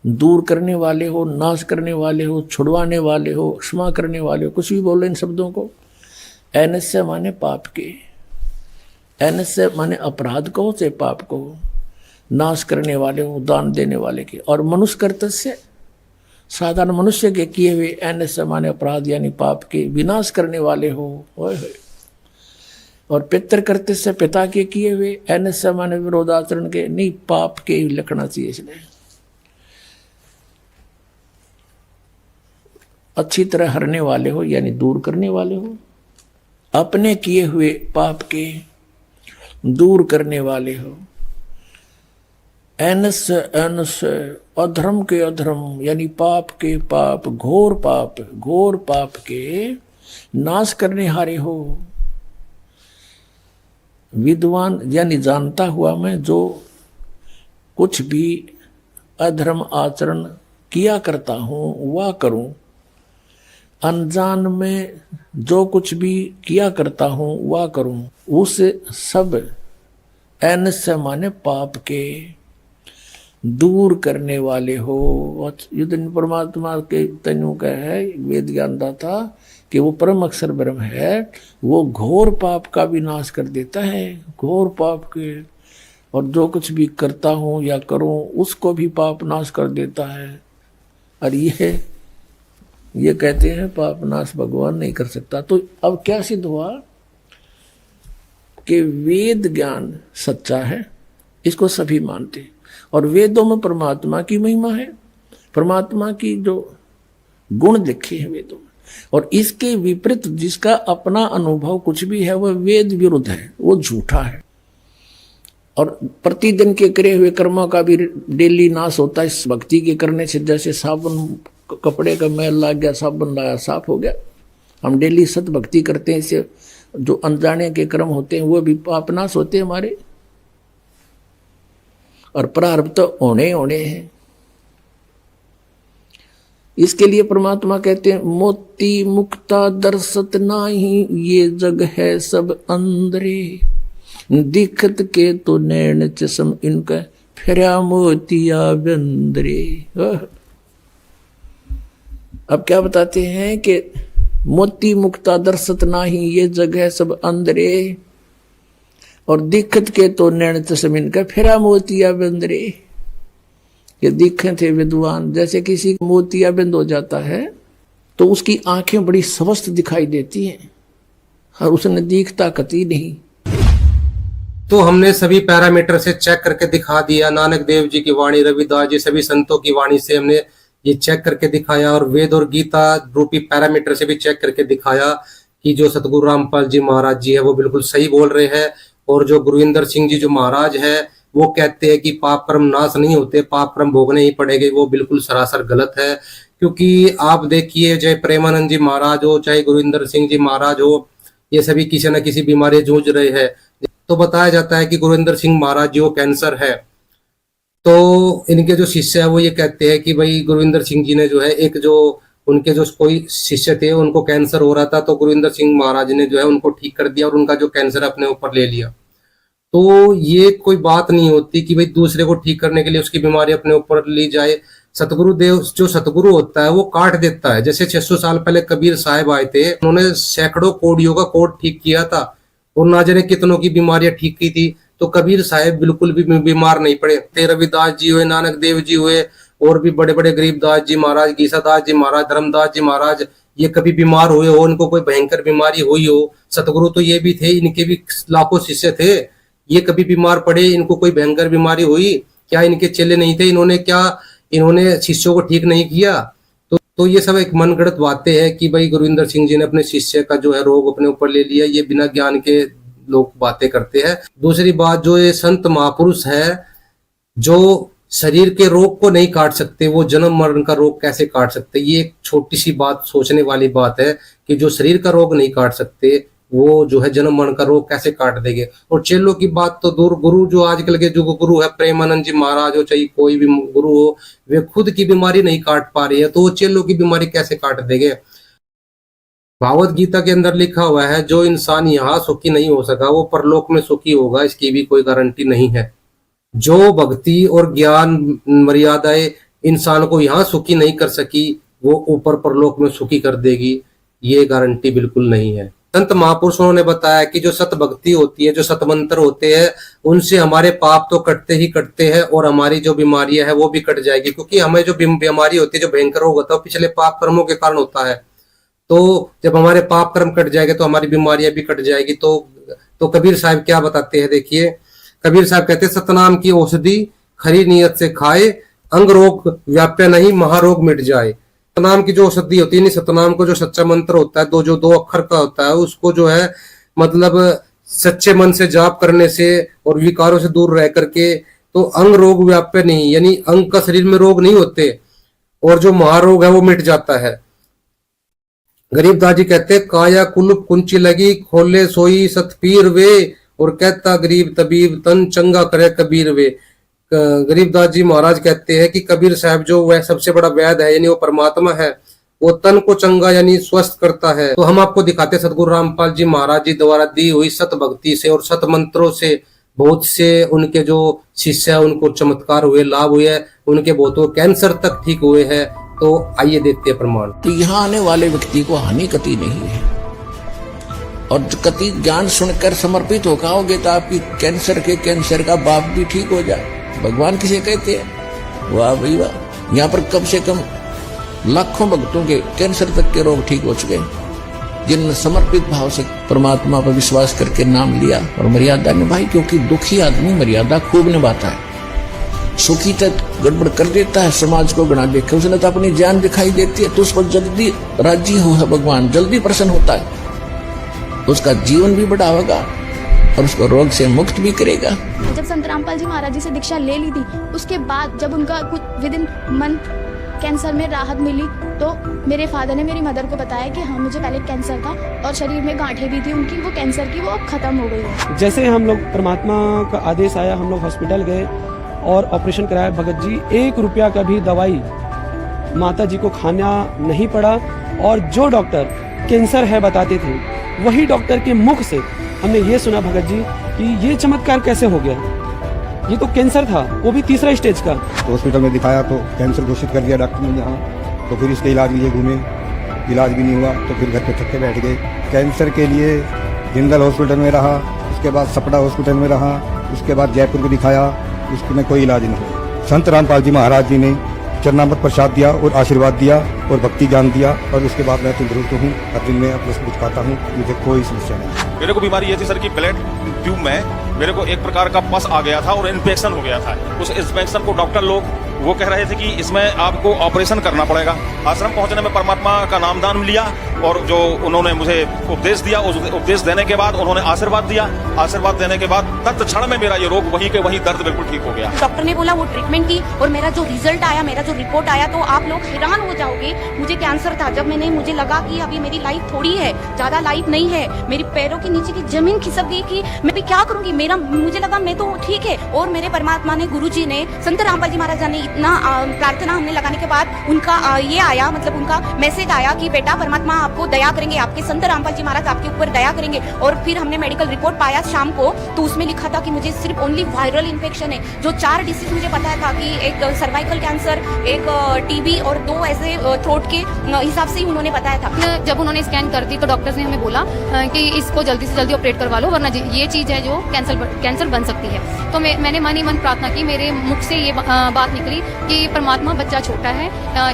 दूर करने वाले हो, नाश करने वाले हो, छुड़वाने वाले हो, क्षमा करने वाले हो, कुछ भी बोलो इन शब्दों को। एनस्य माने पाप के, एनस्य माने अपराध कहो चाहे पाप कहो, नाश करने वाले हो, दान देने वाले के, और मनुष्य कर्तस्य साधारण मनुष्य के किए हुए, एनस्य माने अपराध यानी पाप के विनाश करने वाले हो। और पितृ कर्तस्य पिता के किए हुए, एनस्य माने विरोधाचरण के, नहीं पाप के लिखना चाहिए। इसलिए अच्छी तरह हरने वाले हो यानी दूर करने वाले हो, अपने किए हुए पाप के दूर करने वाले हो। एनस्य अधर्म के अधर्म यानी पाप के पाप, घोर पाप के नाश करने हारे हो। विद्वान यानी जानता हुआ मैं जो कुछ भी अधर्म आचरण किया करता हूँ वह करूँ, अनजान में जो कुछ भी किया करता हूँ वह करूँ, उस सब एनस्य माने पाप के दूर करने वाले हो। युद्ध परमात्मा के तनु का है वेद ज्ञानता था कि वो परम अक्षर ब्रह्म है, वो घोर पाप का भी नाश कर देता है, घोर पाप के, और जो कुछ भी करता हूँ या करूँ उसको भी पाप नाश कर देता है। और ये ये कहते हैं पाप नाश भगवान नहीं कर सकता। तो अब क्या सिद्ध हुआ कि वेद ज्ञान सच्चा है, इसको सभी मानते हैं, और वेदों में परमात्मा की महिमा है, परमात्मा की जो गुण लिखे हैं वेदों में, और इसके विपरीत जिसका अपना अनुभव कुछ भी है वह वेद विरुद्ध है, वो झूठा है। और प्रतिदिन के करे हुए कर्मों का भी डेली नाश होता है इस भक्ति के करने से। जैसे साबुन, कपड़े का मैल लग गया, साबुन लाया, साफ हो गया। हम डेली सत भक्ति करते हैं, इससे जो अनजाने के कर्म होते हैं वो भी पाप नाश होते हैं हमारे, और प्रारब्ध तो होने होने हैं। इसके लिए परमात्मा कहते हैं मोती मुक्ता दर्शत नाही, ये जग है सब अंदरे, दिखत के तो नैन चश्म इनका, फिरा मोतिया बंदरे। अब क्या बताते हैं कि मोती मुक्ता दर्शत नाही, ये जग है सब अंदरे, और दिखत के तो नैन चश्म इनका, फिरा मोतिया बंदरे। ये दिखे थे विद्वान, जैसे किसी मोतियाबिंद हो जाता है तो उसकी आंखें बड़ी स्वस्थ दिखाई देती हैं, और उसने दिखता कती नहीं। तो हमने सभी पैरामीटर से चेक करके दिखा दिया, नानक देव जी की वाणी, रविदास जी, सभी संतों की वाणी से हमने ये चेक करके दिखाया, और वेद और गीता रूपी पैरामीटर से भी चेक करके दिखाया कि जो सतगुरु रामपाल जी महाराज जी है वो बिल्कुल सही बोल रहे हैं, और जो गुरविंदर सिंह जी जो महाराज है वो कहते हैं कि पाप कर्म नाश नहीं होते, पाप कर्म भोगने ही पड़ेंगे, वो बिल्कुल सरासर गलत है। क्योंकि आप देखिए, चाहे प्रेमानंद जी महाराज हो, चाहे गुरविंदर सिंह जी महाराज हो, ये सभी किसी न किसी बीमारी जूझ रहे हैं। तो बताया जाता है कि गुरविंदर सिंह महाराज जी को कैंसर है, तो इनके जो शिष्य है वो ये कहते हैं कि भाई गुरविंदर सिंह जी ने जो है, एक जो उनके जो कोई शिष्य थे उनको कैंसर हो रहा था, तो गुरविंदर सिंह महाराज ने जो है उनको ठीक कर दिया और उनका जो कैंसर अपने ऊपर ले लिया। तो ये कोई बात नहीं होती कि भाई दूसरे को ठीक करने के लिए उसकी बीमारी अपने ऊपर ली जाए। सतगुरु देव जो सतगुरु होता है वो काट देता है। जैसे 600 साल पहले कबीर साहब आए थे, उन्होंने सैकड़ों कोड़ियों का कोड ठीक किया था और ना जाने कितनों की बीमारियां ठीक की थी, तो कबीर साहब बिल्कुल भी बीमार नहीं पड़े। रविदास जी हुए, नानक देव जी हुए, और भी बड़े बड़े गरीबदास जी महाराज, गीसादास जी महाराज, धर्मदास जी महाराज, ये कभी बीमार हुए हो, उनको कोई भयंकर बीमारी हुई हो? सतगुरु तो ये भी थे, इनके भी लाखों शिष्य थे, ये कभी बीमार पड़े, इनको कोई भयंकर बीमारी हुई? क्या इनके चेले नहीं थे? इन्होंने शिष्यों को ठीक नहीं किया? तो ये सब एक मनगढ़ंत बातें हैं कि भाई गुरविंदर सिंह जी ने अपने शिष्य का जो है रोग अपने ऊपर ले लिया, ये बिना ज्ञान के लोग बातें करते हैं। दूसरी बात, जो ये संत महापुरुष है जो शरीर के रोग को नहीं काट सकते, वो जन्म मरण का रोग कैसे काट सकते? ये एक छोटी सी बात सोचने वाली बात है कि जो शरीर का रोग नहीं काट सकते वो जो है जन्म मरण का रोग कैसे काट देंगे? और चेलों की बात तो दूर, गुरु जो आजकल के जो गुरु है, प्रेमानंद जी महाराज हो, चाहे कोई भी गुरु हो, वे खुद की बीमारी नहीं काट पा रही है, तो वो चेलों की बीमारी कैसे काट देंगे? भागवत गीता के अंदर लिखा हुआ है, जो इंसान यहाँ सुखी नहीं हो सका वो परलोक में सुखी होगा, इसकी भी कोई गारंटी नहीं है। जो भक्ति और ज्ञान मर्यादाएं इंसान को यहाँ सुखी नहीं कर सकी, वो ऊपर परलोक में सुखी कर देगी, ये गारंटी बिल्कुल नहीं है। संत महापुरुषों ने बताया कि जो सत भक्ति होती है, जो सत मंत्र होते हैं, उनसे हमारे पाप तो कटते ही कटते हैं और हमारी जो बीमारियां है वो भी कट जाएगी। क्योंकि हमें जो बीमारी होती है, जो भयंकर रोग होता है, पिछले पाप कर्मों के कारण होता है। तो जब हमारे पाप कर्म कट जाएंगे तो हमारी बीमारियां भी कट जाएगी। तो कबीर साहब क्या बताते हैं, देखिए कबीर साहब कहते हैं, सतनाम की औषधि खरी नियत से खाए, अंग रोग व्याप्य नहीं महारोग मिट जाए। सतनाम की जो औषधि होती है, सतनाम को जो सच्चा मंत्र होता है, जो 2 अक्षर का होता है, उसको जो है मतलब सच्चे मन से जाप करने से और विकारों से दूर रह करके, तो अंग रोग व्याप्य नहीं, यानी अंग का शरीर में रोग नहीं होते और जो महारोग है वो मिट जाता है। गरीबदास जी कहते हैं, काया कुलुप कुंची लगी, खोले सोई सतपीर वे, और कहता गरीब तबीब तन चंगा करे कबीर वे। गरीबदास जी महाराज कहते हैं कि कबीर साहब जो वह सबसे बड़ा वैद्य है, यानी वो परमात्मा है, वो तन को चंगा यानी स्वस्थ करता है। तो हम आपको दिखाते सतगुरु रामपाल जी महाराज जी द्वारा दी हुई सत भक्ति से और सत मंत्रों से बहुत से उनके जो शिष्य है उनको चमत्कार हुए, लाभ हुए, उनके बहुतों कैंसर तक ठीक हुए हैं। तो आइए देखते हैं प्रमाण। तो यहाँ आने वाले व्यक्ति को हानि कति नहीं है, और कति ज्ञान सुनकर समर्पित हो खाओगे तो आपकी कैंसर का बाप भी ठीक हो जाए। भगवान किसे कहते हैं? वाह भाई वाह। यहाँ पर कम से कम लाखों भक्तों के कैंसर तक के रोग ठीक हो चुके, जिनने समर्पित भाव से परमात्मा पर विश्वास करके नाम लिया और मर्यादा निभाई। क्योंकि दुखी आदमी मर्यादा खूब निभाता है, सुखी तक गड़बड़ कर देता है, समाज को गणा देखे। उसने तो अपनी जान दिखाई देती है तो उस पर जल्दी राजी हो है भगवान, जल्दी प्रसन्न होता है, उसका जीवन भी बड़ा होगा और उसको रोग से मुक्त भी करेगा। जब संत रामपाल जी महाराज जी से दीक्षा ले ली थी, उसके बाद जब उनका कुछ विद इन मंथ कैंसर में राहत मिली, तो मेरे फादर ने मेरी मदर को बताया कि हाँ मुझे पहले कैंसर था और शरीर में गांठें भी थी उनकी, वो कैंसर की वो अब खत्म हो गई है। जैसे हम लोग परमात्मा का आदेश आया, हम लोग हॉस्पिटल गए और ऑपरेशन कराया। भगत जी 1 रुपया का भी दवाई माता जी को खाना नहीं पड़ा, और जो डॉक्टर कैंसर है बताते थे, वही डॉक्टर के मुख से हमने ये सुना भगत जी कि ये चमत्कार कैसे हो गया, ये तो कैंसर था, वो भी 3रा स्टेज का। तो हॉस्पिटल में दिखाया तो कैंसर घोषित कर दिया डॉक्टर ने यहाँ। तो फिर इसके इलाज के लिए घूमे, इलाज भी नहीं हुआ तो फिर घर पे थके बैठ गए। कैंसर के लिए जिंदल हॉस्पिटल में रहा, उसके बाद सपड़ा हॉस्पिटल में रहा, उसके बाद जयपुर को दिखाया, उसमें कोई इलाज नहीं हुआ। संत रामपाल जी महाराज जी ने चरणामृत प्रसाद दिया और आशीर्वाद दिया और भक्ति ज्ञान दिया, और उसके बाद मैं तंदुरुस्त हूँ। हर दिन मैं अपने से कुछ खाता हूँ, मुझे कोई समस्या नहीं। मेरे को बीमारी ये थी सर कि ब्लड ट्यूब में मेरे को एक प्रकार का पस आ गया था और इन्फेक्शन हो गया था। उस इन्फेक्शन को डॉक्टर लोग वो कह रहे थे कि इसमें आपको ऑपरेशन करना पड़ेगा। आश्रम पहुंचने में परमात्मा का नामदान लिया और जो उन्होंने मुझे उपदेश दिया, उस उपदेश देने के बाद उन्होंने आशीर्वाद दिया। आशीर्वाद देने के बाद तत्क्षण में मेरा ये रोग वहीं के वहीं दर्द बिल्कुल ठीक हो गया। डॉक्टर ने बोला वो ट्रीटमेंट की और मेरा जो रिजल्ट आया, मेरा जो रिपोर्ट आया, तो आप लोग हैरान हो जाओगे। मुझे कैंसर था। जब मुझे लगा कि अभी मेरी लाइफ थोड़ी है, ज्यादा लाइफ नहीं है, मेरी पैरों के नीचे की जमीन खिसक गई कि मैं भी क्या करूंगी। मुझे लगा मैं तो ठीक है, और मेरे परमात्मा ने, गुरु जी ने, संत रामपाल जी महाराज ने इतना प्रार्थना हमने लगाने के बाद उनका ये आया, मतलब उनका मैसेज आया कि बेटा परमात्मा आपको दया करेंगे, आपके संत रामपाल जी महाराज आपके ऊपर दया करेंगे। और फिर हमने मेडिकल रिपोर्ट पाया शाम को, तो उसमें लिखा था कि मुझे सिर्फ ओनली वायरल इन्फेक्शन है। जो 4 डिसीज मुझे पता था कि एक सर्वाइकल कैंसर, एक टीबी और 2 ऐसे थ्रोट के हिसाब से ही उन्होंने बताया था। जब उन्होंने स्कैन कर दी तो डॉक्टर्स ने हमें बोला कि इसको जल्दी से जल्दी ऑपरेट करवा लो, वरना ये चीज है जो कैंसर बन सकती है। तो मैंने मन ही मन प्रार्थना की, मेरे मुख से ये बात निकली कि परमात्मा बच्चा छोटा है,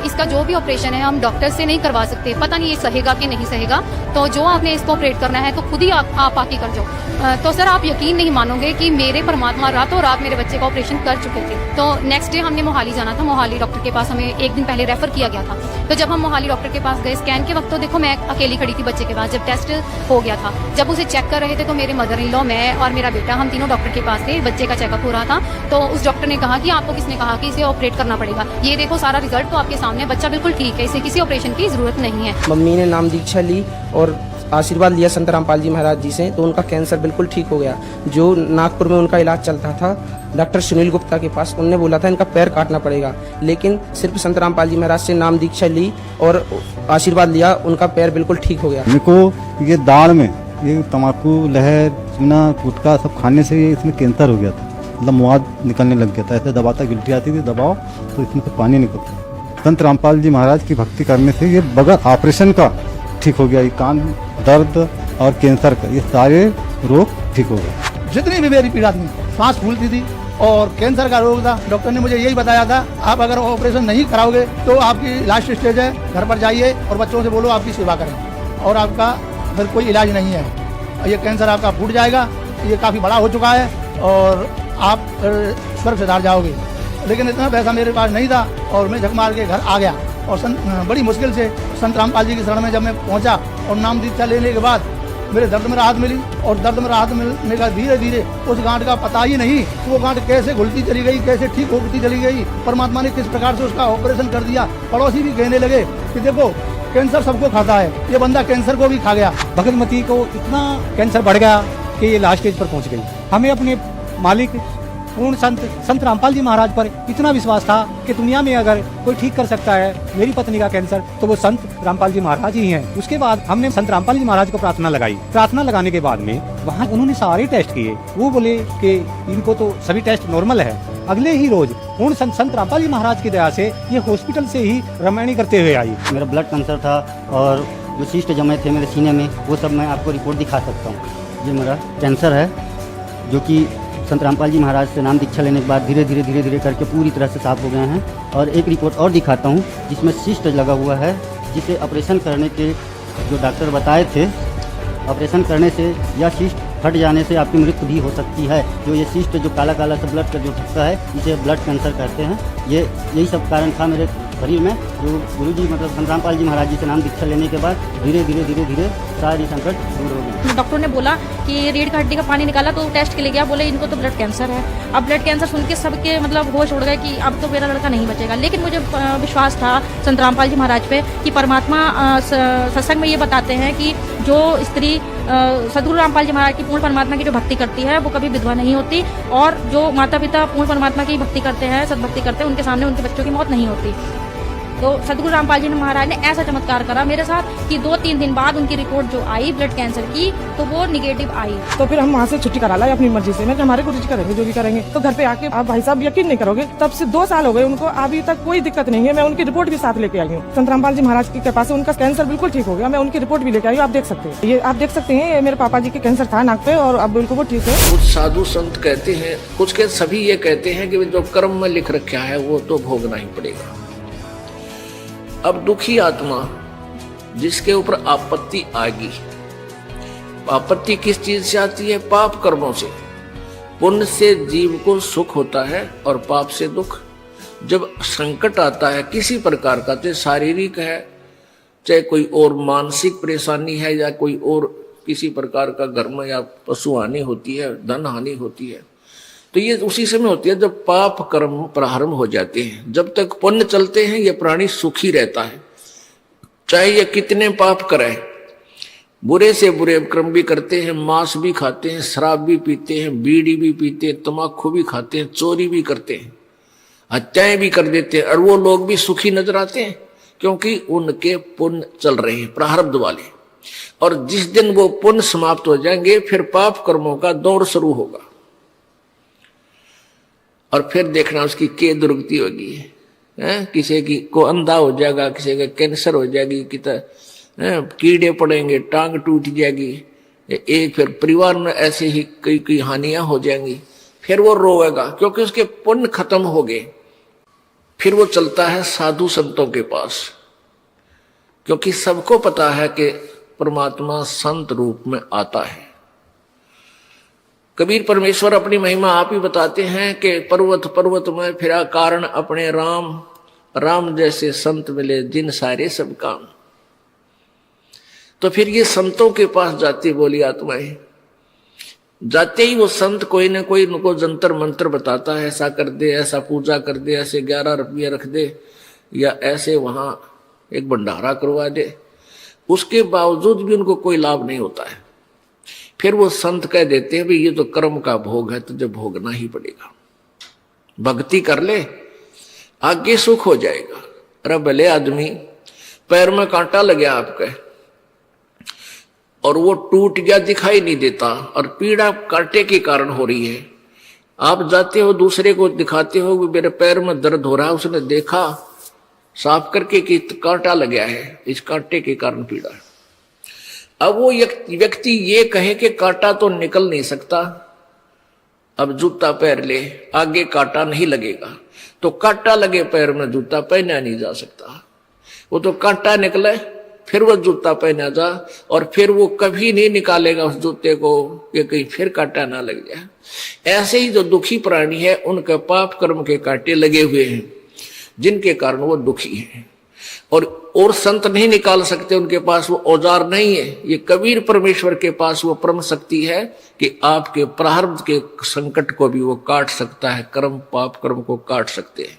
इसका जो भी ऑपरेशन है हम डॉक्टर से नहीं करवा सकते, पता नहीं ये सहेगा कि नहीं सहेगा, तो जो आपने इसको ऑपरेट करना है तो खुद ही आप आके कर जाओ। तो सर आप यकीन नहीं मानोगे कि मेरे परमात्मा रातों रात मेरे बच्चे का ऑपरेशन कर चुके थे। तो नेक्स्ट डे हमने मोहाली जाना था, मोहाली डॉक्टर के पास हमें 1 दिन पहले रेफर किया गया था। तो जब हम मोहाली डॉक्टर के पास गए स्कैन के वक्त, तो देखो मैं अकेली खड़ी थी बच्चे के पास। जब टेस्ट हो गया था, जब उसे चेक कर रहे थे, तो मेरे मदर इन लॉ, मैं और मेरा बेटा, हम तीनों डॉक्टर के पास थे। बच्चे का चेकअप हो रहा था, तो उस डॉक्टर ने कहा कि आपको किसने कहा कि इसे ऑपरेट करना पड़ेगा, ये देखो सारा रिजल्ट तो आपके सामने, बच्चा बिल्कुल ठीक है, इसे किसी ऑपरेशन की जरूरत नहीं है। मम्मी ने नाम दीक्षा ली और आशीर्वाद लिया संत रामपाल जी महाराज जी से, तो उनका कैंसर बिल्कुल ठीक हो गया। जो नागपुर में उनका इलाज चलता था डॉक्टर सुनील गुप्ता के पास, उनने बोला था इनका पैर काटना पड़ेगा, लेकिन सिर्फ संत रामपाल जी महाराज से नाम दीक्षा ली और आशीर्वाद लिया, उनका पैर बिल्कुल ठीक हो गया। मेरे को ये दाढ़ में ये तम्बाकू, लहर, चूना, गुटखा सब खाने से इसमें कैंसर हो गया था, मतलब मुआद निकलने लग गया था। ऐसे दबाता, गिल्टी आती थी, दबाओ तो इसमें से पानी निकलता। संत रामपाल जी महाराज की भक्ति करने से ये बगैर ऑपरेशन का ठीक हो गया। ये कान दर्द और कैंसर का, ये सारे रोग ठीक हो गए। जितनी भी मेरी पीड़ा थी, सांस फूलती थी और कैंसर का रोग था, डॉक्टर ने मुझे यही बताया था, आप अगर ऑपरेशन नहीं कराओगे तो आपकी लास्ट स्टेज है, घर पर जाइए और बच्चों से बोलो आपकी सेवा करें और आपका फिर कोई इलाज नहीं है, ये कैंसर आपका फूट जाएगा, ये काफ़ी बड़ा हो चुका है और आप स्वर्ग सिधार जाओगे। लेकिन इतना पैसा मेरे पास नहीं था और मैं झक मार के घर आ गया और बड़ी मुश्किल से संत रामपाल जी की शरण में जब मैं पहुंचा और नाम दीक्षा लेने के बाद मेरे दर्द में राहत मिली। और दर्द में राहत मिलने का धीरे धीरे उस गांठ का पता ही नहीं वो गांठ कैसे घुलती चली गई, कैसे ठीक होती चली गई, परमात्मा ने किस प्रकार से उसका ऑपरेशन कर दिया। पड़ोसी भी कहने लगे कि देखो कैंसर सबको खाता है, ये बंदा कैंसर को भी खा गया। भगतमती को इतना कैंसर बढ़ गया कि ये लास्ट स्टेज पर पहुंच गई। हमें अपने मालिक पूर्ण संत रामपाल जी महाराज पर इतना विश्वास था कि दुनिया में अगर कोई ठीक कर सकता है मेरी पत्नी का कैंसर तो वो संत रामपाल जी महाराज ही हैं। उसके बाद हमने संत रामपाल जी महाराज को प्रार्थना लगाई। प्रार्थना लगाने के बाद में वहाँ उन्होंने सारे टेस्ट किए, वो बोले कि इनको तो सभी टेस्ट नॉर्मल है। अगले ही रोज पूर्ण संत रामपाल जी महाराज की दया से ये हॉस्पिटल से ही रमैनी करते हुए आई। मेरा ब्लड कैंसर था और जो सिस्ट जमे थे मेरे सीने में, वो सब मैं आपको रिपोर्ट दिखा सकता हूँ। ये मेरा कैंसर है जो कि संत रामपाल जी महाराज से नाम दीक्षा लेने के बाद धीरे धीरे करके पूरी तरह से साफ हो गए हैं। और एक रिपोर्ट और दिखाता हूँ जिसमें सिस्ट लगा हुआ है, जिसे ऑपरेशन करने के जो डॉक्टर बताए थे, ऑपरेशन करने से या सिस्ट फट जाने से आपकी मृत्यु भी हो सकती है। जो ये सिस्ट जो काला काला सा ब्लड का जो हिस्सा है, इसे ब्लड कैंसर कहते हैं। यही सब कारण था मेरे शरीर में, जो गुरुजी मतलब संत रामपाल जी महाराज जी से नाम दीक्षा लेने के बाद धीरे धीरे सारी संकट दूर हो गई। डॉक्टर ने बोला कि रीढ़ की हड्डी का पानी निकाला तो टेस्ट के लिए गया, बोले इनको तो ब्लड कैंसर है। अब ब्लड कैंसर सुन के सबके मतलब होश उड़ गए कि अब तो मेरा लड़का नहीं बचेगा। लेकिन मुझे विश्वास था संत रामपाल जी महाराज पे कि परमात्मा सत्संग में ये बताते हैं कि जो स्त्री सदगुरु रामपाल जी महाराज की पूर्ण परमात्मा की जो भक्ति करती है वो कभी विधवा नहीं होती, और जो माता पिता पूर्ण परमात्मा की भक्ति करते हैं, सद्भक्ति करते हैं, उनके सामने उनके बच्चों की मौत नहीं होती। तो सदगुरु रामपाल जी महाराज ने ऐसा चमत्कार करा मेरे साथ कि 2-3 दिन बाद उनकी रिपोर्ट जो आई ब्लड कैंसर की, तो वो निगेटिव आई। तो फिर हम वहाँ से छुट्टी करा लाई अपनी मर्जी से। मैं हमारे गुरुजी करेंगे जो भी करेंगे। तो घर पे आके आप भाई साहब यकीन नहीं करोगे, तब से 2 साल हो गए उनको, अभी तक कोई दिक्कत नहीं है। मैं उनकी रिपोर्ट भी साथ लेके आई हूँ। संत रामपाल जी महाराज की कृपा से उनका कैंसर बिल्कुल ठीक हो गया। मैं उनकी रिपोर्ट भी लेके आई हूँ, आप देख सकते हैं। ये आप देख सकते हैं, ये मेरे पापा जी के कैंसर था नाक पे, और अब बिल्कुल वो ठीक है। कुछ साधु संत कहते हैं, कुछ के सभी ये कहते हैं कि जो कर्म में लिख रखा है वो तो भोगना ही पड़ेगा। अब दुखी आत्मा जिसके ऊपर आपत्ति आएगी, आपत्ति किस चीज से आती है? पाप कर्मों से। पुण्य से जीव को सुख होता है और पाप से दुख। जब संकट आता है किसी प्रकार का, चाहे शारीरिक है, चाहे कोई और मानसिक परेशानी है, या कोई और किसी प्रकार का घर में या पशु हानि होती है, धन हानि होती है, तो ये उसी समय होती है जब पाप कर्म प्रारंभ हो जाते हैं। जब तक पुण्य चलते हैं ये प्राणी सुखी रहता है, चाहे ये कितने पाप करे, बुरे से बुरे कर्म भी करते हैं, मांस भी खाते हैं, शराब भी पीते हैं, बीड़ी भी पीते हैं, तम्बाकू भी खाते हैं, चोरी भी करते हैं, हत्याएं भी कर देते हैं, और वो लोग भी सुखी नजर आते हैं क्योंकि उनके पुण्य चल रहे हैं प्रारब्ध वाले। और जिस दिन वो पुण्य समाप्त हो जाएंगे फिर पाप कर्मों का दौर शुरू होगा, और फिर देखना उसकी क्या दुर्गति होगी। किसी की को अंधा हो जाएगा, किसी का कैंसर हो जाएगी, कीड़े पड़ेंगे, टांग टूट जाएगी, एक फिर परिवार में ऐसे ही कई हानियां हो जाएंगी। फिर वो रोएगा क्योंकि उसके पुण्य खत्म हो गए। फिर वो चलता है साधु संतों के पास, क्योंकि सबको पता है कि परमात्मा संत रूप में आता है। कबीर परमेश्वर अपनी महिमा आप ही बताते हैं कि पर्वत पर्वत में फिरा कारण अपने राम, राम जैसे संत मिले जिन सारे सब काम। तो फिर ये संतों के पास जाती बोली आत्माएं, जाते ही वो संत कोई ना कोई उनको जंतर मंत्र बताता है, ऐसा कर दे, ऐसा पूजा कर दे, ऐसे 11 रुपये रख दे, या ऐसे वहां एक भंडारा करवा दे। उसके बावजूद भी उनको कोई लाभ नहीं होता है। फिर वो संत कह देते हैं भाई ये तो कर्म का भोग है, तुझे भोगना ही पड़ेगा, भक्ति कर ले आगे सुख हो जाएगा। अरे भले आदमी पैर में कांटा लग गया आपके और वो टूट गया, दिखाई नहीं देता, और पीड़ा कांटे के कारण हो रही है। आप जाते हो दूसरे को दिखाते हो मेरे पैर में दर्द हो रहा है, उसने देखा साफ करके कि कांटा लग गया है, इस कांटे के कारण पीड़ा है। अब वो व्यक्ति ये कहे कि कांटा तो निकल नहीं सकता, अब जूता पहन ले, आगे कांटा नहीं लगेगा। तो कांटा लगे पैर में जूता पहना नहीं जा सकता, वो तो कांटा निकले फिर वो जूता पहना जा, और फिर वो कभी नहीं निकालेगा उस जूते को कि कहीं फिर कांटा ना लग जाए। ऐसे ही जो दुखी प्राणी है उनके पाप कर्म के कांटे लगे हुए हैं जिनके कारण वो दुखी है, और संत नहीं निकाल सकते, उनके पास वो औजार नहीं है। ये कबीर परमेश्वर के पास वो परम शक्ति है कि आपके प्रारब्ध के संकट को भी वो काट सकता है, कर्म पाप कर्म को काट सकते हैं।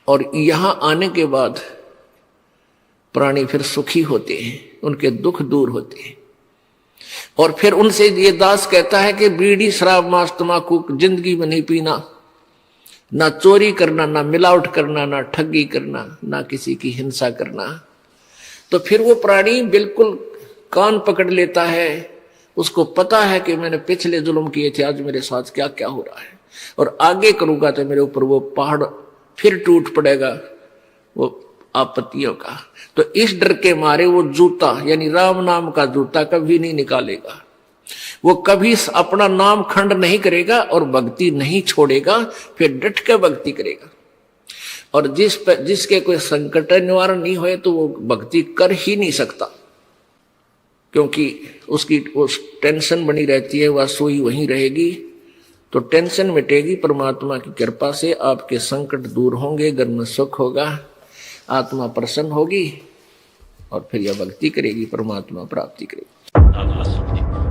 और यहां आने के बाद प्राणी फिर सुखी होते हैं, उनके दुख दूर होते हैं। और फिर उनसे ये दास कहता है कि बीड़ी शराब मांस तम्बाकू जिंदगी में नहीं पीना, ना चोरी करना, ना मिलावट करना, ना ठगी करना, ना किसी की हिंसा करना। तो फिर वो प्राणी बिल्कुल कान पकड़ लेता है, उसको पता है कि मैंने पिछले जुल्म किए थे, आज मेरे साथ क्या क्या हो रहा है, और आगे करूंगा तो मेरे ऊपर वो पहाड़ फिर टूट पड़ेगा वो आपत्तियों का। तो इस डर के मारे वो जूता यानी राम नाम का जूता कभी नहीं निकालेगा। वो कभी अपना नाम खंड नहीं करेगा और भक्ति नहीं छोड़ेगा, फिर डट के भक्ति करेगा। और जिसके कोई संकट निवारण नहीं होए तो वो भक्ति कर ही नहीं सकता, क्योंकि उसकी उस टेंशन बनी रहती है, वह सोई वहीं रहेगी। तो टेंशन मिटेगी, परमात्मा की कृपा से आपके संकट दूर होंगे, घर में सुख होगा, आत्मा प्रसन्न होगी और फिर यह भक्ति करेगी, परमात्मा प्राप्ति करेगी।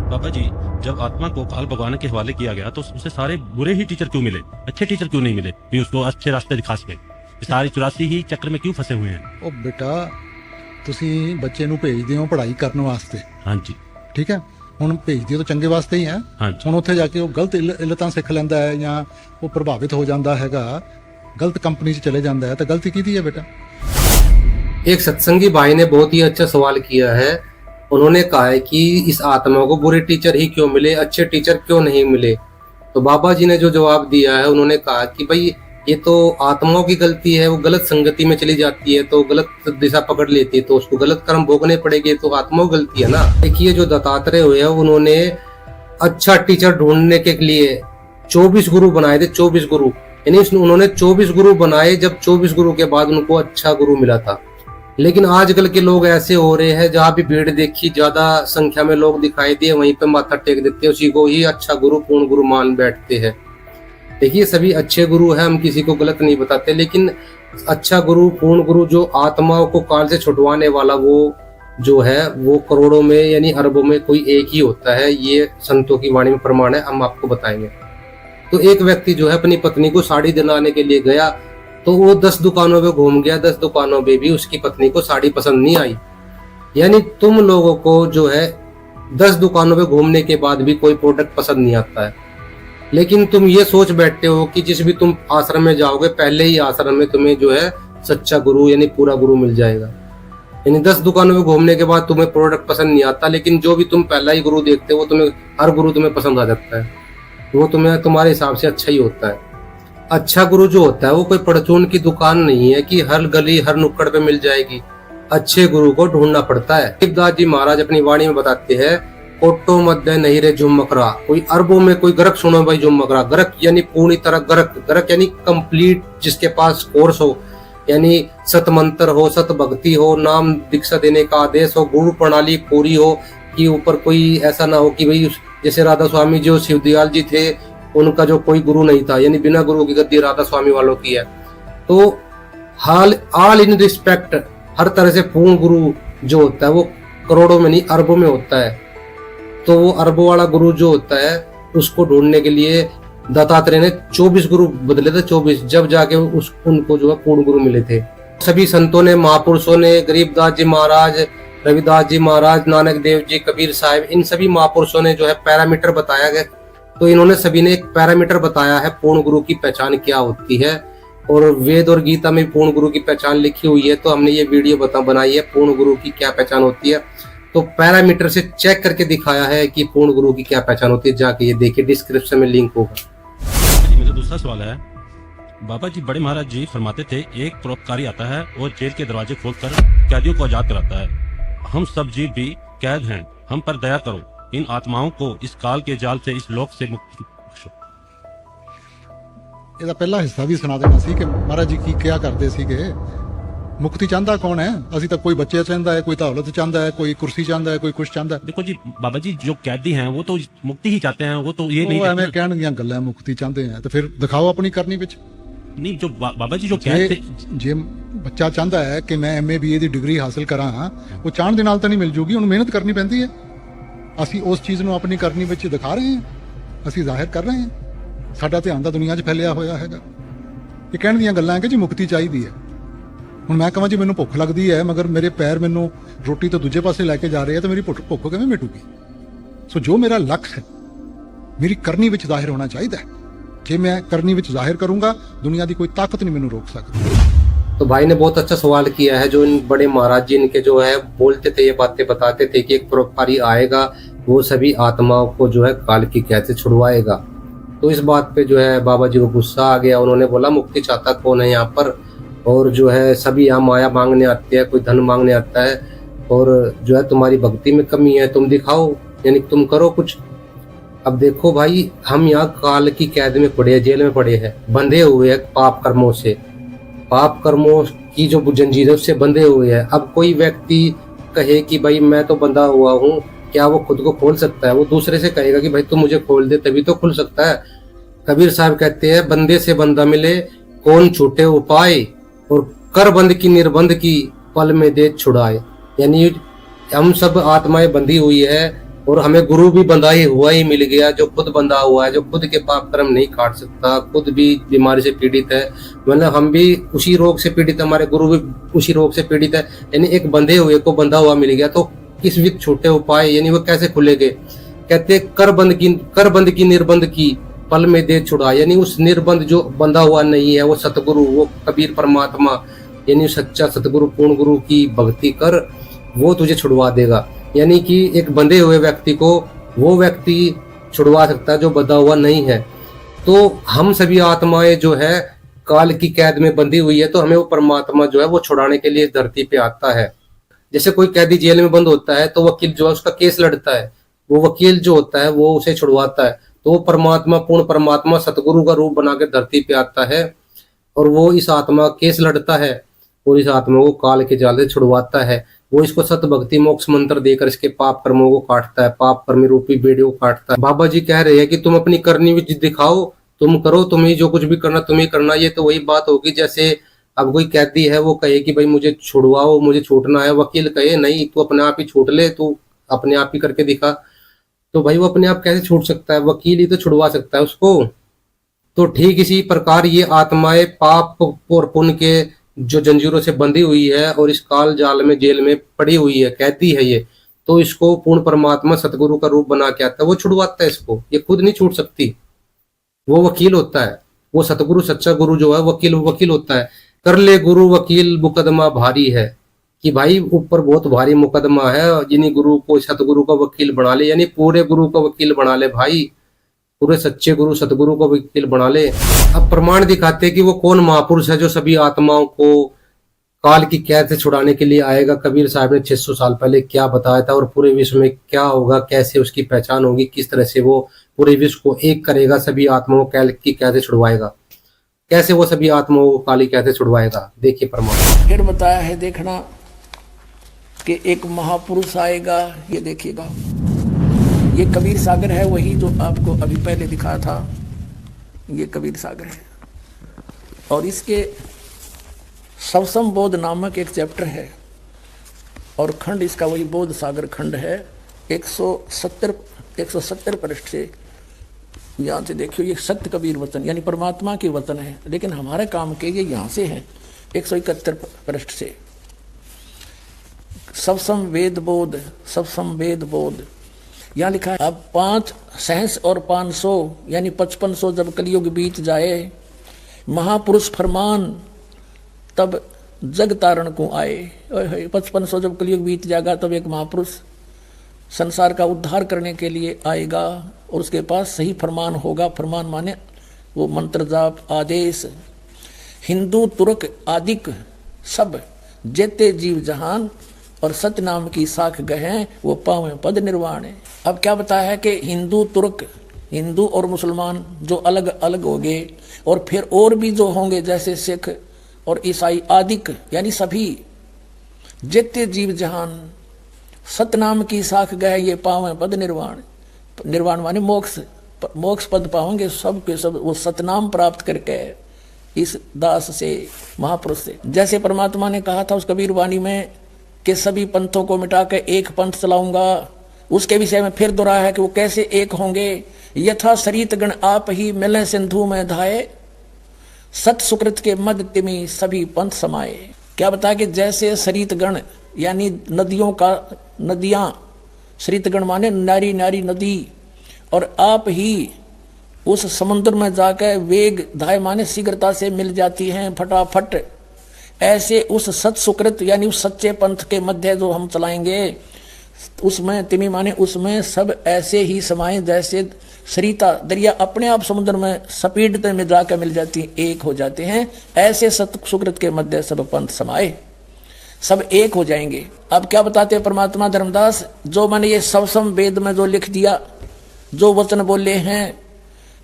बाबा जी, जब आत्मा को काल भगवान के हवाले किया गया तो उसे सारे बुरे ही टीचर क्यों मिले, अच्छे टीचर क्यों नहीं मिले भी उसको अच्छे रास्ते दिखा सके? सारे 84 ही चक्र में क्यों फंसे हुए हैं? ਉਹ ਬੇਟਾ ਤੁਸੀਂ ਬੱਚੇ ਨੂੰ ਭੇਜਦੇ ਹੋ ਪੜ੍ਹਾਈ ਕਰਨ ਵਾਸਤੇ, ਹਾਂਜੀ ਠੀਕ ਹੈ, ਹੁਣ ਭੇਜਦੇ ਹੋ ਤਾਂ ਚੰਗੇ ਵਾਸਤੇ ਹੀ ਹੈ। ਹੁਣ ਉੱਥੇ ਜਾ ਕੇ ਉਹ ਗਲਤ ਇਲਤਾਂ ਸਿੱਖ ਲੈਂਦਾ ਹੈ ਜਾਂ ਉਹ ਪ੍ਰਭਾਵਿਤ ਹੋ ਜਾਂਦਾ ਹੈਗਾ, ਗਲਤ ਕੰਪਨੀ 'ਚ ਚਲੇ ਜਾਂਦਾ ਹੈ, ਤਾਂ ਗਲਤੀ ਕਿਹਦੀ ਹੈ ਬੇਟਾ? एक सत्संगी भाई ने बहुत ही अच्छा सवाल किया है। उन्होंने कहा है कि इस आत्मा को बुरे टीचर ही क्यों मिले, अच्छे टीचर क्यों नहीं मिले। तो बाबा जी ने जो जवाब दिया है, उन्होंने कहा कि भाई ये तो आत्माओं की गलती है, वो गलत संगति में चली जाती है तो गलत दिशा पकड़ लेती है, तो उसको गलत कर्म भोगने पड़ेंगे, तो आत्माओं की गलती है ना। देखिए जो दत्तात्रेय हुए हैं, उन्होंने अच्छा टीचर ढूंढने के लिए 24 गुरु बनाए थे, 24 गुरु, यानी उन्होंने 24 गुरु बनाए, जब 24 गुरु के बाद उनको अच्छा गुरु मिला था। लेकिन आजकल के लोग ऐसे हो रहे हैं, जहाँ भी भीड़ देखी, ज्यादा संख्या में लोग दिखाई दिए, वहीं पे माथा टेक देते हैं, उसी को ही अच्छा गुरु पूर्ण गुरु मान बैठते हैं। देखिए सभी अच्छे गुरु हैं, हम किसी को गलत नहीं बताते, लेकिन अच्छा गुरु पूर्ण गुरु जो आत्माओं को काल से छुटवाने वाला, वो जो है वो करोड़ों में यानी अरबों में कोई एक ही होता है। ये संतों की वाणी में प्रमाण है, हम आपको बताएंगे। तो एक व्यक्ति जो है अपनी पत्नी को साड़ी दिलाने के लिए गया, तो वो 10 दुकानों पे घूम गया, 10 दुकानों पे भी उसकी पत्नी को साड़ी पसंद नहीं आई। यानी तुम लोगों को जो है 10 दुकानों पे घूमने के बाद भी कोई प्रोडक्ट पसंद नहीं आता है, लेकिन तुम ये सोच बैठते हो कि जिस भी तुम आश्रम में जाओगे, पहले ही आश्रम में तुम्हें जो है सच्चा गुरु यानी पूरा गुरु मिल जाएगा। यानी 10 दुकानों में घूमने के बाद तुम्हें प्रोडक्ट पसंद नहीं आता, लेकिन जो भी तुम पहला ही गुरु देखते हो, तुम्हें हर गुरु तुम्हें पसंद आ जाता है, वो तुम्हें तुम्हारे हिसाब से अच्छा ही होता है। अच्छा गुरु जो होता है वो कोई परचून की दुकान नहीं है कि हर गली हर नुक्कड़ पे मिल जाएगी। अच्छे गुरु को ढूंढना पड़ता है। गरीबदास जी महाराज अपनी वाणी में बताते हैं, कोटो मध्य नहीं रे जुम्मकरा, कोई अरबों में कोई गरक सुनो भाई जुम्मकरा। गरक यानी पूरी तरह गरक, गरक यानी कंप्लीट, जिसके पास कोर्स हो, यानी सत मंत्र हो, सत भक्ति हो, नाम दीक्षा देने का आदेश हो, गुरु प्रणाली पूरी हो, कि ऊपर कोई ऐसा ना हो कि भाई जैसे राधा स्वामी जो शिवदयाल जी थे, उनका जो कोई गुरु नहीं था, यानी बिना गुरु की गद्दी राधा स्वामी वालों की है। तो ऑल इन रिस्पेक्ट, हर तरह से पूर्ण गुरु जो होता है वो करोड़ों में नहीं अरबों में होता है। तो वो अरबों वाला गुरु जो होता है, उसको ढूंढने के लिए दत्तात्रेय ने 24 गुरु बदले थे, 24, जब जाके उनको जो है पूर्ण गुरु मिले थे। सभी संतों ने, महापुरुषों ने, गरीबदास जी महाराज, रविदास जी महाराज, नानक देव जी, कबीर साहिब, इन सभी महापुरुषों ने जो है पैरामीटर बताया गया। तो इन्होंने सभी ने एक पैरामीटर बताया है पूर्ण गुरु की पहचान क्या होती है, और वेद और गीता में पूर्ण गुरु की पहचान लिखी हुई है। तो हमने ये वीडियो बनाई है पूर्ण गुरु की क्या पहचान होती है। तो पैरामीटर से चेक करके दिखाया है कि पूर्ण गुरु की क्या पहचान होती है, जाके ये देखिए, डिस्क्रिप्शन में लिंक होगा। मेरा दूसरा सवाल है, बाबा जी बड़े महाराज जी फरमाते थे, एक परोपकारी आता है और जेल के दरवाजे खोलकर कैदियों को आजाद कराता है। हम सब जीव भी कैद हैं, हम पर दया करो, इन आत्माओं को इस काल के जाल से, इस लोक से मुक्ति बख्शो। ਇਹਦਾ ਪਹਿਲਾ ਹਿੱਸਾ ਵੀ ਸੁਣਾ ਦੇਣਾ ਸੀ ਕਿ ਮਹਾਰਾਜ ਜੀ ਕੀ ਕਿਹਾ ਕਰਦੇ ਸੀਗੇ। ਮੁਕਤੀ ਚਾਹੁੰਦਾ ਕੌਣ ਹੈ? ਅਸੀਂ ਤਾਂ ਕੋਈ ਬੱਚੇ ਚਾਹੁੰਦਾ ਹੈ, ਕੋਈ ਦੌਲਤ ਚਾਹੁੰਦਾ ਹੈ, ਕੋਈ ਕੁਰਸੀ ਚਾਹੁੰਦਾ ਹੈ, ਕੋਈ ਕੁਛ ਚਾਹੁੰਦਾ है। देखो जी बाबा जी, जो कैदी हैं वो तो मुक्ति ही चाहते हैं, वो तो ये नहीं ਐਵੇਂ ਕਹਿਣ ਦੀਆਂ ਗੱਲਾਂ, ਮੁਕਤੀ ਚਾਹੁੰਦੇ ਆ ਤੇ ਫਿਰ ਦਿਖਾਓ ਆਪਣੀ ਕਰਨੀ ਵਿੱਚ। नहीं, जो बाबा जी जो कैद थे, ਜੇ ਬੱਚਾ ਚਾਹੁੰਦਾ ਹੈ ਕਿ ਮੈਂ MA BA ਦੀ ਡਿਗਰੀ ਹਾਸਲ ਕਰਾਂ, ਉਹ ਚਾਹਣ ਦੇ ਨਾਲ ਤਾਂ ਨਹੀਂ ਮਿਲ ਜੂਗੀ, ਉਹਨੂੰ ਮਿਹਨਤ ਕਰਨੀ ਪੈਂਦੀ ਹੈ। ਅਸੀਂ ਉਸ ਚੀਜ਼ ਨੂੰ ਆਪਣੀ ਕਰਨੀ ਵਿੱਚ ਦਿਖਾ ਰਹੇ ਹਾਂ, ਅਸੀਂ ਜ਼ਾਹਿਰ ਕਰ ਰਹੇ ਹਾਂ। ਸਾਡਾ ਧਿਆਨ ਤਾਂ ਦੁਨੀਆ 'ਚ ਫੈਲਿਆ ਹੋਇਆ ਹੈਗਾ। ਇਹ ਕਹਿਣ ਦੀਆਂ ਗੱਲਾਂ ਕਿ ਜੀ ਮੁਕਤੀ ਚਾਹੀਦੀ ਹੈ। ਹੁਣ ਮੈਂ ਕਹਾਂ ਜੀ ਮੈਨੂੰ ਭੁੱਖ ਲੱਗਦੀ ਹੈ, ਮਗਰ ਮੇਰੇ ਪੈਰ ਮੈਨੂੰ ਰੋਟੀ ਤੋਂ ਦੂਜੇ ਪਾਸੇ ਲੈ ਕੇ ਜਾ ਰਹੇ ਆ, ਤਾਂ ਮੇਰੀ ਭੁੱਖ ਕਿਵੇਂ ਮਿਟੂਗੀ? ਸੋ ਜੋ ਮੇਰਾ ਲਕਸ਼ ਹੈ, ਮੇਰੀ ਕਰਨੀ ਵਿੱਚ ਜ਼ਾਹਿਰ ਹੋਣਾ ਚਾਹੀਦਾ ਹੈ। ਜੇ मैं करनी विच जाहिर करूंगा, दुनिया की कोई ताकत नहीं मैनू रोक सकती। तो भाई ने बहुत अच्छा सवाल किया है। जो इन बड़े महाराज जी इनके जो है बोलते थे, ये बातें बताते थे कि एक परोपकारी आएगा, वो सभी आत्माओं को जो है काल की कैद से छुड़वाएगा। तो इस बात पे जो है बाबा जी को गुस्सा आ गया। उन्होंने बोला, मुक्ति चाहता कौन है यहाँ पर? और जो है सभी यहाँ माया मांगने आते हैं, कोई धन मांगने आता है, और जो है तुम्हारी भक्ति में कमी है, तुम दिखाओ, यानी तुम करो कुछ। अब देखो भाई, हम यहाँ काल की कैद में पड़े हैं, जेल में पड़े हैं, बंधे हुए हैं पाप कर्मों से, पाप कर्मों की जो जंजीरों से बंधे हुए हैं। अब कोई व्यक्ति कहे कि भाई मैं तो बंधा हुआ हूँ, क्या वो खुद को खोल सकता है? वो दूसरे से कहेगा कि भाई तू मुझे खोल दे, तभी तो खुल सकता है। कबीर साहब कहते हैं, बंदे से बंदा मिले कौन छूटे उपाय, और कर बंद की निर्बंध की पल में दे छुड़ाए। यानी हम सब आत्माएं बंधी हुई है और हमें गुरु भी बंधा ही हुआ ही मिल गया, जो खुद बंधा हुआ है, जो खुद के पाप कर्म नहीं काट सकता, खुद भी बीमारी से पीड़ित है, मतलब हम भी उसी रोग से पीड़ित है, हमारे गुरु भी उसी रोग से पीड़ित है। यानी एक बंधे हुए को बंधा हुआ मिल गया, तो किस विध छूटे उपाय, यानी वो कैसे खुलेंगे? कहते कर बंद की निर्बंध की पल में दे छुड़ा। यानी उस निर्बंध जो बंधा हुआ नहीं है, वो सतगुरु, वो कबीर परमात्मा, यानी सच्चा सतगुरु पूर्ण गुरु की भक्ति कर, वो तुझे छुड़वा देगा। यानी कि एक बंधे हुए व्यक्ति को वो व्यक्ति छुड़वा सकता है जो बंधा हुआ नहीं है। तो हम सभी आत्माएं जो है काल की कैद में बंधी हुई है, तो हमें वो परमात्मा जो है वो छुड़ाने के लिए धरती पे आता है। जैसे कोई कैदी जेल में बंद होता है तो वकील जो है उसका केस लड़ता है, वो वकील जो होता है वो उसे छुड़वाता है। तो वो परमात्मा, पूर्ण परमात्मा सतगुरु का रूप बना के धरती पे आता है और वो इस आत्मा केस लड़ता है और इस आत्मा को काल के जाल से छुड़वाता है। वो इसको सत भक्ति मोक्ष मंत्र देकर इसके पाप कर्मों को काटता है, पाप कर्मी रूपी बेड़े को काटता है। बाबा जी कह रहे हैं कि तुम अपनी करनी विधि दिखाओ, तुम करो, तुम्हें जो कुछ भी करना तुम्हें करना। ये तो वही बात होगी जैसे अब कोई कैदी है वो कहे कि भाई मुझे छुड़वाओ, मुझे छूटना है, वकील कहे नहीं तू अपने आप ही छूट ले, तू अपने आप ही करके दिखा। तो भाई वो अपने आप कैसे छूट सकता है? वकील ही तो छुड़वा सकता है उसको। तो ठीक इसी प्रकार ये आत्माएं पाप और पुण्य के जो जंजीरों से बंधी हुई है और इस काल जाल में जेल में पड़ी हुई है, कैदी है ये, तो इसको पूर्ण परमात्मा सतगुरु का रूप बना के आता है, वो छुड़वाता है इसको। ये खुद नहीं छूट सकती, वो वकील होता है। वो सतगुरु सच्चा गुरु जो है वकील होता है। कर ले गुरु वकील मुकदमा भारी है, कि भाई ऊपर बहुत भारी मुकदमा है, जिन्हीं गुरु को सतगुरु का वकील बना ले, यानी पूरे गुरु का वकील बना ले भाई, पूरे सच्चे गुरु सतगुरु को वकील बना ले। अब प्रमाण दिखाते कि वो कौन महापुरुष है जो सभी आत्माओं को काल की कैद से छुड़ाने के लिए आएगा। कबीर साहब ने 600 साल पहले क्या बताया था और पूरे विश्व में क्या होगा, कैसे उसकी पहचान होगी, किस तरह से वो पूरे विश्व को एक करेगा, सभी आत्माओं को काल की कैद से छुड़वाएगा, कैसे वो सभी आत्माओं को काल की कैद से छुड़वाएगा। देखिए परमात्मा फिर बताया है, देखना कि एक महापुरुष आएगा। ये देखिएगा, ये कबीर सागर है, वही जो आपको अभी पहले दिखाया था, ये कबीर सागर है। और इसके सबसम बोध नामक एक चैप्टर है और खंड इसका वही बोध सागर खंड है। 170 पृष्ठ से यहाँ से देखियो, ये सत्य कबीर वचन यानी परमात्मा के वचन है, लेकिन हमारे काम के ये यहाँ से है 171 पृष्ठ से। सबसम वेद बोध यहाँ लिखा है, अब 5 सहस और 500 यानी 5500 जब कलयुग बीत जाए, महापुरुष फरमान तब जग तारण को आए। 5500 जब कलयुग बीत जाएगा तब एक महापुरुष संसार का उद्धार करने के लिए आएगा और उसके पास सही फरमान होगा। फरमान माने वो मंत्र जाप आदेश। हिंदू तुर्क आदिक सब जेते जीव जहान और सत्य नाम की साख गहे वो पावे पद निर्वाण है। अब क्या बताया है कि हिंदू तुर्क, हिंदू और मुसलमान जो अलग अलग हो गए, और फिर और भी जो होंगे जैसे सिख और ईसाई आदिक यानी सभी जितने जीव जहान सतनाम की साख गए ये पावे पद निर्वाण। निर्वाण माने मोक्ष पद पाओगे सब के सब वो सतनाम प्राप्त करके इस दास से महापुरुष से। जैसे परमात्मा ने कहा था उस कबीर वाणी में कि सभी पंथों को मिटा के एक पंथ चलाऊंगा, उसके विषय में फिर दोहराया है कि वो कैसे एक होंगे। यथा सरित गण आप ही मिले सिंधु में धाये, सत सुकृत के मद तिमी सभी पंथ समाये। क्या बताया कि जैसे सरित गण यानी नदियां, सरित गण माने नारी नारी नदी, और आप ही उस समुद्र में जाकर वेग धाय माने शीघ्रता से मिल जाती हैं फटाफट, ऐसे उस सत सुकृत यानी उस सच्चे पंथ के मध्य जो हम चलाएंगे उसमें तिमी माने उसमें सब ऐसे ही समाये जैसे सरिता दरिया अपने आप समुद्र में सपीडते में जाकर मिल जाती है, एक हो जाते हैं, ऐसे सत सुकृत के मध्य सब पंथ समाये, सब एक हो जाएंगे। अब क्या बताते हैं परमात्मा धर्मदास, जो मैंने ये सबसम वेद में जो लिख दिया जो वचन बोले हैं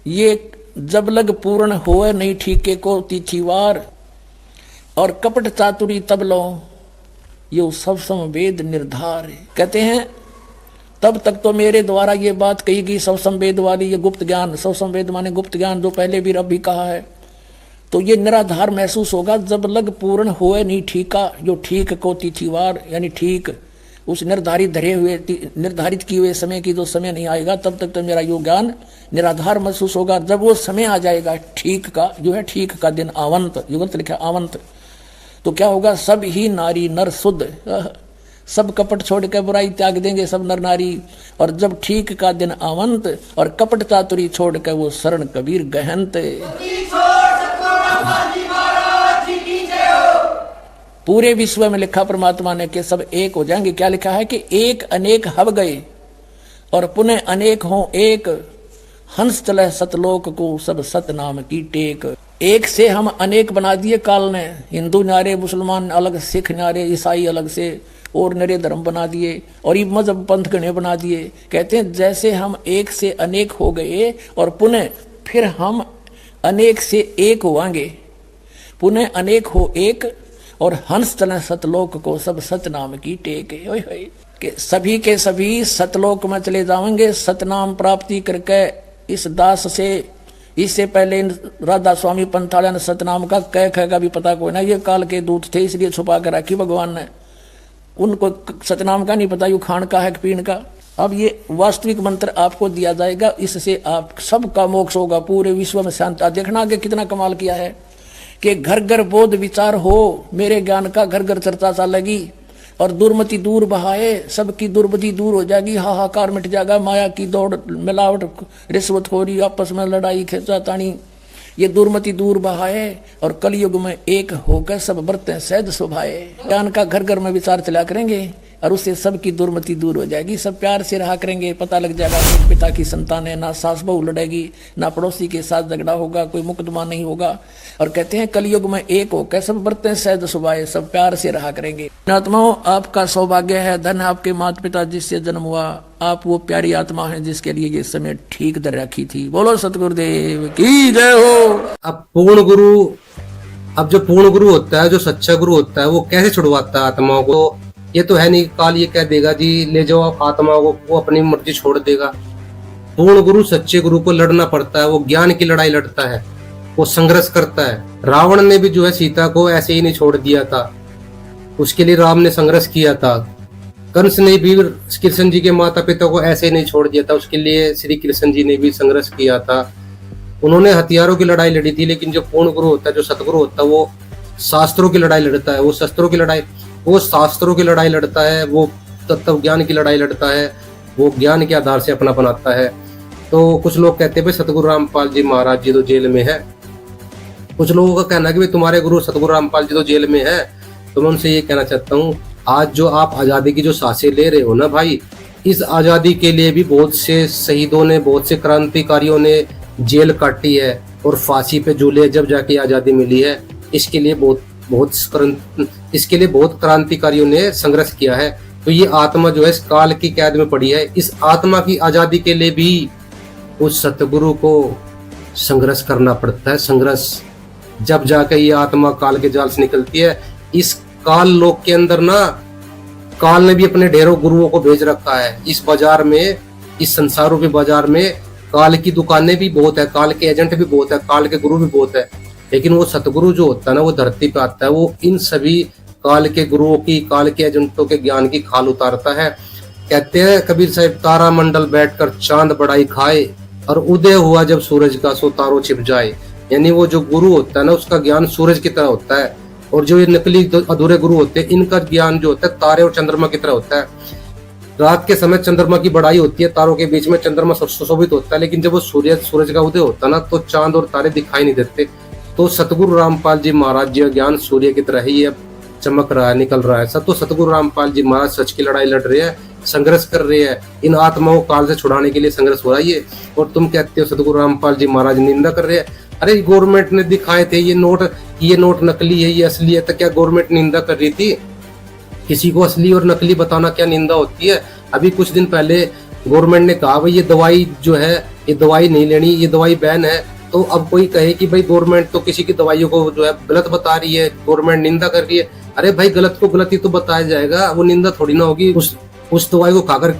ये जब लग पूर्ण होए नहीं ठीके को तिथिवार, और कपट चातुरी तब लो ये सब समवेद निर्धार। कहते हैं तब तक तो मेरे द्वारा ये बात कही गई सब संवेद वाली, ये गुप्त ज्ञान, सब संवेद माने गुप्त ज्ञान जो पहले भी रब भी कहा है, तो ये निराधार महसूस होगा जब लग पूर्ण होए नहीं ठीका, जो ठीक को तिथिवार यानी ठीक उस निर्धारित धरे हुए निर्धारित किए हुए समय की जो समय नहीं आएगा तब तक तो मेरा यो ज्ञान निराधार महसूस होगा। जब वो समय आ जाएगा ठीक का, जो है ठीक का दिन आवंत, युगंत लिखा आवंत, तो क्या होगा, सब ही नारी नर शुद्ध, सब कपट छोड़ के बुराई त्याग देंगे सब नर नारी, और जब ठीक का दिन आवंत और कपट चातुरी छोड़ के वो शरण कबीर गहनत। पूरे विश्व में लिखा परमात्मा ने कि सब एक हो जाएंगे। क्या लिखा है कि एक अनेक हव गए और पुनः अनेक हो एक, हंस चले सतलोक को सब सतनाम की टेक। एक से हम अनेक बना दिए काल ने, हिंदू न्यारे, मुसलमान अलग, सिख न्यारे, ईसाई अलग से और नरे धर्म बना दिए और ये मजहब पंथ गणे बना दिए। कहते हैं जैसे हम एक से अनेक हो गए और पुनः फिर हम अनेक से एक होवांगे, पुनः अनेक हो एक, और हंस चले सतलोक को सब सतनाम की टेक। के सभी के सभी सतलोक में चले जाएंगे सतनाम प्राप्ति करके। इस दास से इससे पहले राधा स्वामी पंथाड़ा ने सतनाम का कह का भी पता कोई ना, ये काल के दूत थे इसलिए छुपा कर रखी भगवान ने, उनको सतनाम का नहीं पता यू खान का है कि पीन का। अब ये वास्तविक मंत्र आपको दिया जाएगा, इससे आप सबका मोक्ष होगा, पूरे विश्व में शांति। देखना आगे कितना कमाल किया है कि घर घर बोध विचार हो मेरे ज्ञान का, घर घर चर्चा चलेगी और दुर्मति दूर बहाए, सबकी दुर्मति दूर हो जाएगी, हाहाकार मिट जाएगा, माया की दौड़, मिलावट, रिश्वतखोरी, आपस में लड़ाई खींचातानी, ये दुर्मति दूर बहाए और कलयुग में एक होकर सब बरतें सहज स्वभाए। ज्ञान का घर घर में विचार चला करेंगे और उससे सबकी दुर्मति दूर हो जाएगी, सब प्यार से रहा करेंगे। पता लग जाएगा कि पिता की संतान है, ना सास बहू लड़ेगी, ना पड़ोसी के साथ झगड़ा होगा, कोई मुकदमा नहीं होगा। और कहते हैं कलयुग में एक होकर सब बरतें सहज स्वभाव, सब प्यार से रहा करेंगे। आत्माओं, आपका सौभाग्य है, धन आपके माता पिता जिससे जन्म हुआ, आप वो प्यारी आत्मा है जिसके लिए ये समय ठीक दर रखी थी। बोलो सतगुरुदेव की जय हो। अब पूर्ण गुरु, अब जो पूर्ण गुरु होता है, जो सच्चा गुरु होता है, वो कैसे छुड़वाता है आत्माओं को? ये तो है नहीं काल ये कह देगा जी ले जाओ आप आत्मा को, वो अपनी मर्जी छोड़ देगा। पूर्ण गुरु, सच्चे गुरु को लड़ना पड़ता है, वो ज्ञान की लड़ाई लड़ता है, वो संघर्ष करता है। रावण ने भी जो है सीता को ऐसे ही नहीं छोड़ दिया था, उसके लिए राम ने संघर्ष किया था। कंस ने भी कृष्ण जी के माता पिता को ऐसे ही नहीं छोड़ दिया था, उसके लिए श्री कृष्ण जी ने भी संघर्ष किया था। उन्होंने हथियारों की लड़ाई लड़ी थी, लेकिन जो पूर्ण गुरु होता है, जो सतगुरु होता है, वो शास्त्रों की लड़ाई लड़ता है, वो शास्त्रों की लड़ाई लड़ता है, वो तत्व ज्ञान की लड़ाई लड़ता है, वो ज्ञान के आधार से अपना बनाता है। तो कुछ लोग कहते हैं भाई सतगुरु रामपाल जी महाराज जी तो जेल में है। कुछ लोगों का कहना है कि भाई तुम्हारे गुरु सतगुरु रामपाल जी तो जेल में है। तो मैं उनसे ये कहना चाहता हूँ, आज जो आप आजादी की जो सांसें ले रहे हो ना भाई, इस आजादी के लिए भी बहुत से शहीदों ने, बहुत से क्रांतिकारियों ने जेल काटी है और फांसी पे झूले जब जाके आजादी मिली है। इसके लिए बहुत क्रांतिकारियों ने संघर्ष किया है। तो ये आत्मा जो है इस काल की कैद में पड़ी है। इस आत्मा की आजादी के लिए भी उस सतगुरु को संघर्ष करना पड़ता है। संघर्ष जब जाके ये आत्मा काल के जाल से निकलती है। इस काल लोक के अंदर ना काल ने भी अपने ढेरों गुरुओं को भेज रखा है। इस बाजार में, इस संसार रूपी बाजार में काल की दुकानें भी बहुत है, काल के एजेंट भी बहुत है, काल के गुरु भी बहुत है। लेकिन वो सतगुरु जो होता है ना, वो धरती पे आता है, वो इन सभी काल के गुरुओं की, काल के एजेंटों के ज्ञान की खाल उतारता है। कहते हैं कबीर साहब, तारा मंडल बैठकर चांद बड़ाई खाए और उदय हुआ जब सूरज का सो तारों छिप जाए। यानी वो जो गुरु होता है ना, उसका ज्ञान सूरज की तरह होता है, और जो ये नकली अधूरे गुरु होते हैं, इनका ज्ञान जो होता है तारे और चंद्रमा की तरह होता है। रात के समय चंद्रमा की बड़ाई होती है, तारों के बीच में चंद्रमा सुशोभित होता है, लेकिन जब वो सूरज का उदय होता है ना, तो चांद और तारे दिखाई नहीं देते। तो सतगुरु रामपाल जी महाराज जी का ज्ञान सूर्य की तरह ही अब चमक रहा है, निकल रहा है। तो सतगुरु रामपाल जी महाराज सच की लड़ाई लड़ रहे हैं, संघर्ष कर रहे हैं, इन आत्माओं को काल से छुड़ाने के लिए संघर्ष हो रहा है। और तुम कहते हो सतगुरु रामपाल जी महाराज निंदा कर रहे हैं। अरे गवर्नमेंट ने दिखाए थे ये नोट नकली है, ये असली है, तो क्या गवर्नमेंट निंदा कर रही थी? किसी को असली और नकली बताना क्या निंदा होती है? अभी कुछ दिन पहले गवर्नमेंट ने कहा भाई ये दवाई जो है ये दवाई नहीं लेनी, ये दवाई बैन है, तो अब कोई कहे कि भाई गवर्नमेंट तो किसी की दवाइयों को जो है गलत बता रही है, गवर्नमेंट निंदा कर रही है। अरे भाई गलत को गलत ही तो बताया जाएगा, वो निंदा थोड़ी ना होगी। उस दवाई को खाकर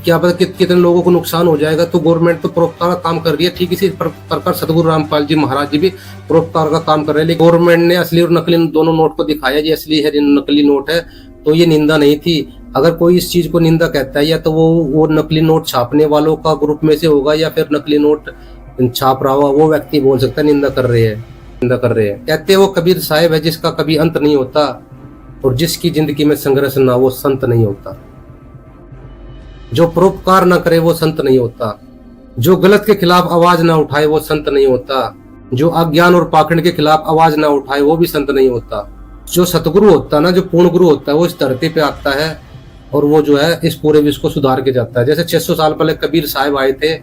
क्या पता कितने लोगों को नुकसान हो जाएगा। तो गवर्नमेंट तो परोपकार का काम कर रही है, ठीक इसी प्रकार सतगुरु रामपाल जी महाराज जी भी परोपकार का काम कर रहे हैं। लेकिन गवर्नमेंट ने असली और नकली दोनों नोट को दिखाया, ये असली है नकली नोट है, तो ये निंदा नहीं थी। अगर कोई इस चीज को निंदा कहता है या तो वो नकली नोट छापने वालों का ग्रुप में से होगा या फिर नकली नोट छाप रहा हुआ वो व्यक्ति बोल सकता है निंदा कर रहे हैं। कहते हैं वो कबीर साहिब है जिसका कभी अंत नहीं होता, और जिसकी जिंदगी में संघर्ष ना वो संत नहीं होता। जो परोपकार ना करे वो संत नहीं होता। जो गलत के खिलाफ आवाज ना उठाए वो संत नहीं होता। जो अज्ञान और पाखंड के खिलाफ आवाज ना उठाए वो भी संत नहीं होता। जो सतगुरु होता है ना, जो पूर्ण गुरु होता है, वो इस धरती पे आता है और वो जो है इस पूरे विश्व को सुधार के जाता है। जैसे 600 साल पहले कबीर साहिब आए थे,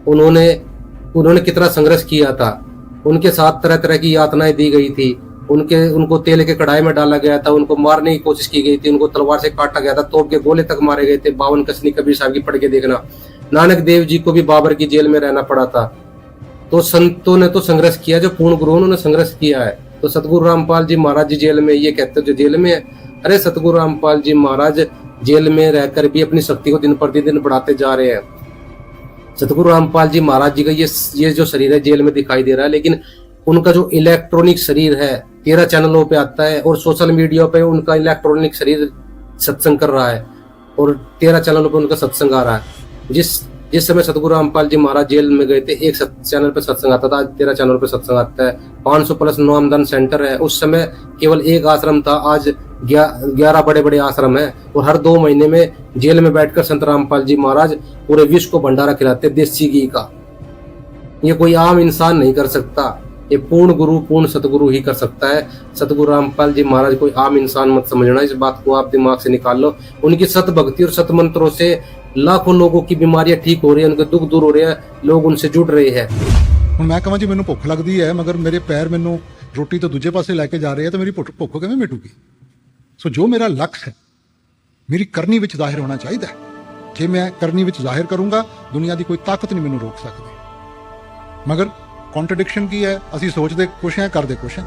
उन्होंने कितना संघर्ष किया था। उनके साथ तरह तरह की यातनाएं दी गई थी, उनको तेल के कढ़ाई में डाला गया था, उनको मारने की कोशिश की गई थी, उनको तलवार से काटा गया था, तोप के गोले तक मारे गए थे। 52 कसनी कबीर साहब की पढ़ के देखना। नानक देव जी को भी बाबर की जेल में रहना पड़ा था। तो संतों ने तो संघर्ष किया, जो पूर्ण गुरु उन्होंने संघर्ष किया है। तो सतगुरु रामपाल जी महाराज जी जेल में, ये कहते जो जेल में है, अरे सतगुरु रामपाल जी महाराज जेल में रहकर भी अपनी शक्ति को दिन प्रतिदिन बढ़ाते जा रहे हैं। सतगुरु रामपाल जी महाराज जी का ये जो शरीर है जेल में दिखाई दे रहा है, लेकिन उनका जो इलेक्ट्रॉनिक शरीर है 13 चैनलों पे आता है और सोशल मीडिया पे उनका इलेक्ट्रॉनिक शरीर सत्संग कर रहा है और 13 चैनलों पे उनका सत्संग आ रहा है। जिस समय सतगुरु रामपाल जी महाराज जेल में गए थे, एक चैनल पे सत्संग आता था, आज 13 चैनल पे सत्संग आता है। 500 प्लस नामदान सेंटर है। उस समय केवल एक आश्रम था, आज 11 बड़े बड़े आश्रम है। और हर 2 महीने में जेल में बैठकर संत रामपाल जी महाराज पूरे विश्व को भंडारा खिलाते देसी घी का। ये कोई आम इंसान नहीं कर सकता, ये पूर्ण गुरु पूर्ण सतगुरु ही कर सकता है। सतगुरु रामपाल जी महाराज कोई आम इंसान मत समझना, इस बात को आप दिमाग से निकाल लो। उनकी सत भक्ति और सत मंत्रों से लाखों लोगों की बीमारियां ठीक हो रही है, उनके दुख दूर हो रहे हैं, लोग उनसे जुड़ रहे हैं। ਹੁਣ ਮੈਂ ਕਹਾਂ ਜੀ ਮੈਨੂੰ ਭੁੱਖ ਲੱਗਦੀ ਹੈ, ਮਗਰ ਮੇਰੇ ਪੈਰ ਮੈਨੂੰ ਰੋਟੀ ਤੋਂ ਦੂਜੇ ਪਾਸੇ ਲੈ ਕੇ ਜਾ ਰਹੇ ਆ, ਤਾਂ ਮੇਰੀ ਭੁੱਖ ਕਿਵੇਂ ਮਿਟੂਗੀ? ਸੋ ਜੋ ਮੇਰਾ ਲਕਸ਼ ਹੈ ਮੇਰੀ ਕਰਨੀ ਵਿੱਚ ਜ਼ਾਹਿਰ ਹੋਣਾ ਚਾਹੀਦਾ ਹੈ। ਜੇ ਮੈਂ ਕਰਨੀ ਵਿੱਚ ਜ਼ਾਹਿਰ ਕਰੂੰਗਾ, ਦੁਨੀਆ ਦੀ ਕੋਈ ਤਾਕਤ ਨਹੀਂ ਮੈਨੂੰ ਰੋਕ ਸਕਦੀ। ਮਗਰ ਕੰਟਰਡਿਕਸ਼ਨ ਕੀ ਹੈ? ਅਸੀਂ ਸੋਚਦੇ ਕੁਛ ਹਾਂ, ਕਰਦੇ ਕੁਛ ਹਾਂ।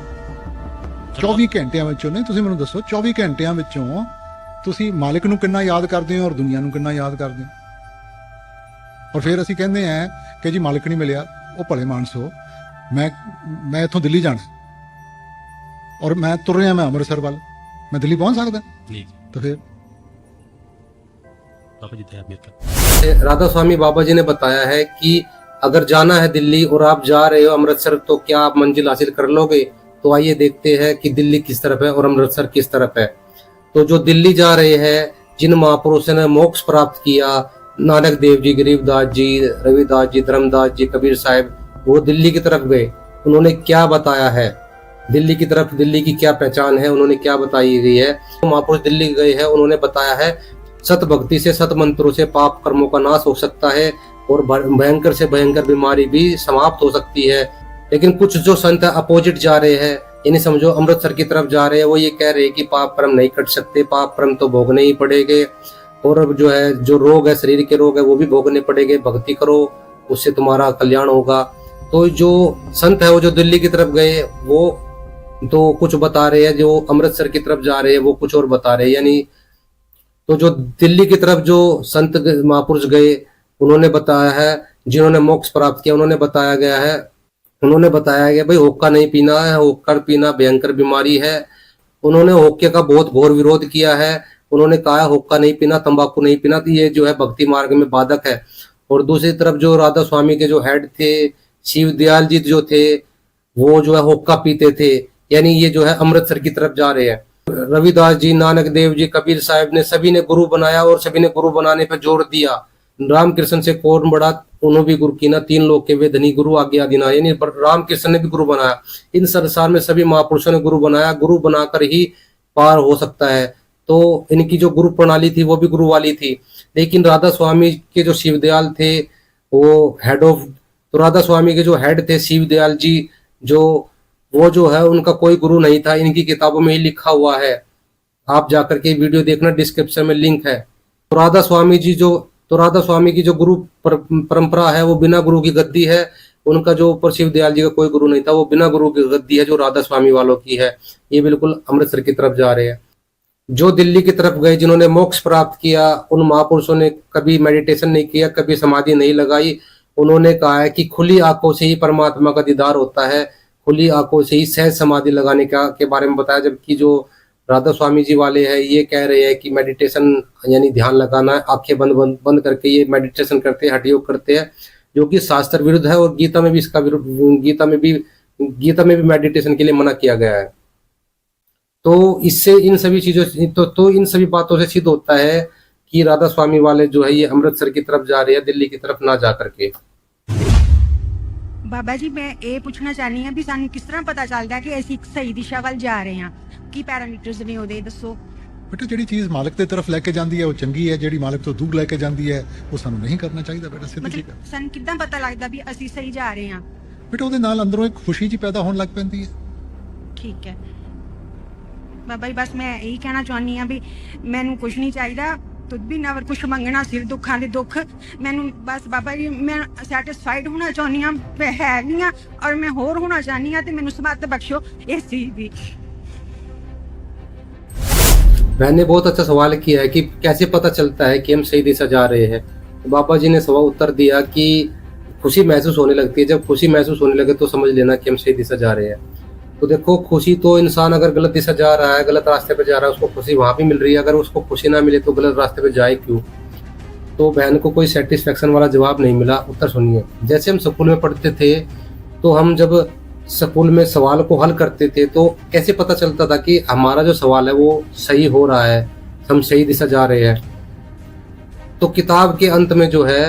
24 ਘੰਟਿਆਂ ਵਿੱਚੋਂ ਨਹੀਂ, ਤੁਸੀਂ ਮੈਨੂੰ ਦੱਸੋ 24 ਘੰਟਿਆਂ ਵਿੱਚੋਂ ਤੁਸੀਂ ਮਾਲਿਕ ਨੂੰ ਕਿੰਨਾ ਯਾਦ ਕਰਦੇ ਹੋ ਔਰ ਦੁਨੀਆ ਨੂੰ ਕਿੰਨਾ ਯਾਦ ਕਰਦੇ ਹੋ? ਔਰ ਫਿਰ ਅਸੀਂ ਕਹਿੰਦੇ ਆ ਕਿ ਜੀ ਮਾਲਿਕ ਨਹੀਂ ਮਿਲਿਆ, ਉਹ ਭਲੇ ਮਾਨਸੋ, ਮੈਂ ਇੱਥੋਂ ਦਿੱਲੀ ਜਾਣਾ ਔਰ ਮੈਂ ਤੁਰ ਰਿਹਾ, ਮੈਂ ਅੰਮ੍ਰਿਤਸਰ ਵੱਲ, मैं दिल्ली पहुंच सकता? तो फिर बाबा जी दया मेरे का। राधा स्वामी बाबा जी ने बताया है कि अगर जाना है दिल्ली और आप जा रहे हो अमृतसर, तो क्या आप मंजिल हासिल कर लोगे? तो आइए देखते हैं कि दिल्ली किस तरफ है और अमृतसर किस तरफ है। तो जो दिल्ली जा रहे हैं, जिन महापुरुषों ने मोक्ष प्राप्त किया, नानक देव जी, गरीबदास जी, रविदास जी, धर्मदास जी, कबीर साहब, वो दिल्ली की तरफ गए। उन्होंने क्या बताया है दिल्ली की तरफ, दिल्ली की क्या पहचान है, उन्होंने क्या बताई गई है? महापुरुष दिल्ली गए हैं, उन्होंने बताया है सत भक्ति से, सत मंत्रों से पाप कर्मों का नाश हो सकता है और भयंकर से भयंकर बीमारी भी समाप्त हो सकती है। लेकिन कुछ जो संत अपोजिट जा रहे हैं, यानी समझो अमृतसर की तरफ जा रहे हैं, वो ये कह रहे हैं कि पाप कर्म नहीं कट सकते, पाप कर्म तो भोगने ही पड़ेंगे, और अब जो है जो रोग है, शरीर के रोग है, वो भी भोगने पड़ेंगे। भक्ति करो, उससे तुम्हारा कल्याण होगा। तो जो संत है वो जो दिल्ली की तरफ गए वो तो कुछ बता रहे हैं, जो अमृतसर की तरफ जा रहे हैं वो कुछ और बता रहे हैं। यानी तो जो दिल्ली की तरफ जो संत महापुरुष गए, उन्होंने बताया है, जिन्होंने मोक्ष प्राप्त किया, उन्होंने बताया गया भाई होक्का नहीं पीना है, होक्का पीना भयंकर बीमारी है। उन्होंने होक्के का बहुत घोर विरोध किया है। उन्होंने कहा होक्का नहीं पीना, तंबाकू नहीं पीना, तो ये जो है भक्ति मार्ग में बाधक है। और दूसरी तरफ जो राधा स्वामी के जो हेड थे, शिव दयाल जी जो थे, वो जो है होक्का पीते थे। यानी ये जो है अमृतसर की तरफ जा रहे हैं। रविदास जी, नानक देव जी, कबीर साहब ने सभी ने गुरु बनाया और सभी ने गुरु बनाने पर जोर दिया। रामकृष्ण से कौन बड़ा, उन्होंने भी गुरु की ना, 3 लोग के वे धनी गुरु आज्ञा दिना, यानी रामकृष्ण ने भी गुरु बनाया। इन संसार में सभी महापुरुषों ने गुरु बनाया, गुरु बनाकर ही पार हो सकता है। तो इनकी जो गुरु प्रणाली थी वो भी गुरु वाली थी। लेकिन राधा स्वामी के जो शिवदयाल थे वो हेड ऑफ, तो राधा स्वामी के जो हेड थे शिवदयाल जी, वो जो है उनका कोई गुरु नहीं था। इनकी किताबों में ही लिखा हुआ है, आप जाकर के वीडियो देखना, डिस्क्रिप्शन में लिंक है। तो राधा स्वामी जी जो तो राधा स्वामी की जो गुरु परंपरा है वो बिना गुरु की गद्दी है। उनका जो ऊपर शिव दयाल जी का कोई गुरु नहीं था, वो बिना गुरु की गद्दी है जो राधा स्वामी वालों की है। ये बिल्कुल अमृतसर की तरफ जा रहे हैं। जो दिल्ली की तरफ गए, जिन्होंने मोक्ष प्राप्त किया, उन महापुरुषों ने कभी मेडिटेशन नहीं किया, कभी समाधि नहीं लगाई। उन्होंने कहा है कि खुली आंखों से ही परमात्मा का दीदार होता है, खुली आंखों से ही सहज समाधि लगाने के बारे में बताया। जबकि जो राधा स्वामी जी वाले हैं ये कह रहे हैं कि मेडिटेशन यानी ध्यान लगाना है, आंखें बंद करके ये मेडिटेशन करते हैं, हठ योग करते हैं, जो कि शास्त्र विरुद्ध है। और गीता में भी इसका विरुद्ध, गीता में भी मेडिटेशन के लिए मना किया गया है। तो इससे इन सभी चीजों तो इन सभी बातों से सिद्ध होता है कि राधा स्वामी वाले जो है ये अमृतसर की तरफ जा रहे हैं, दिल्ली की तरफ ना जा करके। बाबा जी मैं ये पूछना चाहनी हाँ भी सानू किस तरह पता चलता है कि ਅਸੀਂ ਇੱਕ ਸਹੀ ਦਿਸ਼ਾ ਵੱਲ ਜਾ ਰਹੇ ਹਾਂ? ਕੀ ਪੈਰਾਮੀਟਰਸ ਨੇ ਉਹਦੇ ਦੱਸੋ। ਬੇਟਾ ਜਿਹੜੀ ਚੀਜ਼ ਮਾਲਕ ਦੀ ਤਰਫ ਲੈ ਕੇ ਜਾਂਦੀ ਹੈ ਉਹ ਚੰਗੀ ਹੈ, ਜਿਹੜੀ ਮਾਲਕ ਤੋਂ ਦੂਰ ਲੈ ਕੇ ਜਾਂਦੀ ਹੈ ਉਹ ਸਾਨੂੰ ਨਹੀਂ ਕਰਨਾ ਚਾਹੀਦਾ ਬੇਟਾ, ਸਿੱਧੀ ਜੀ। ਮਤਲਬ ਸਾਨੂੰ ਕਿੱਦਾਂ ਪਤਾ ਲੱਗਦਾ ਵੀ ਅਸੀਂ ਸਹੀ ਜਾ ਰਹੇ ਹਾਂ? ਬੇਟਾ ਉਹਦੇ ਨਾਲ ਅੰਦਰੋਂ ਇੱਕ ਖੁਸ਼ੀ ਜੀ ਪੈਦਾ ਹੋਣ ਲੱਗ ਪੈਂਦੀ ਹੈ। ਠੀਕ ਹੈ ਬਾਬਾ ਜੀ, ਬਸ ਮੈਂ ਇਹੀ ਕਹਿਣਾ ਚਾਹੁੰਦੀ ਹਾਂ ਵੀ ਮੈਨੂੰ ਕੁਝ ਨਹੀਂ ਚਾਹੀਦਾ, तुझ भी ना कुछ मंगना, सिर दुखा दे दुख मैनू बस बाबा जी मैं सैटिस्फाइड होना चाहनी हाँ, मैं है नहीं हाँ और मैं होर होना चाहनी हाँ, तो मैनू समर्थ बख्शो इस चीज की। मैंने बहुत अच्छा सवाल किया है कि कैसे पता चलता है कि हम सही दिशा जा रहे हैं। तो बाबा जी ने सवाल उत्तर दिया कि खुशी महसूस होने लगती है। जब खुशी महसूस होने लगे तो समझ लेना कि हम सही दिशा जा रहे हैं। तो देखो खुशी तो इंसान अगर गलत दिशा जा रहा है, गलत रास्ते पे जा रहा है, उसको खुशी वहां भी मिल रही है। अगर उसको खुशी ना मिले तो गलत रास्ते पे जाए क्यों? तो बहन को कोई सेटिस्फेक्शन वाला जवाब नहीं मिला। उत्तर सुनिए। जैसे हम स्कूल में पढ़ते थे तो हम जब स्कूल में सवाल को हल करते थे तो कैसे पता चलता था कि हमारा जो सवाल है वो सही हो रहा है, हम सही दिशा जा रहे हैं? तो किताब के अंत में जो है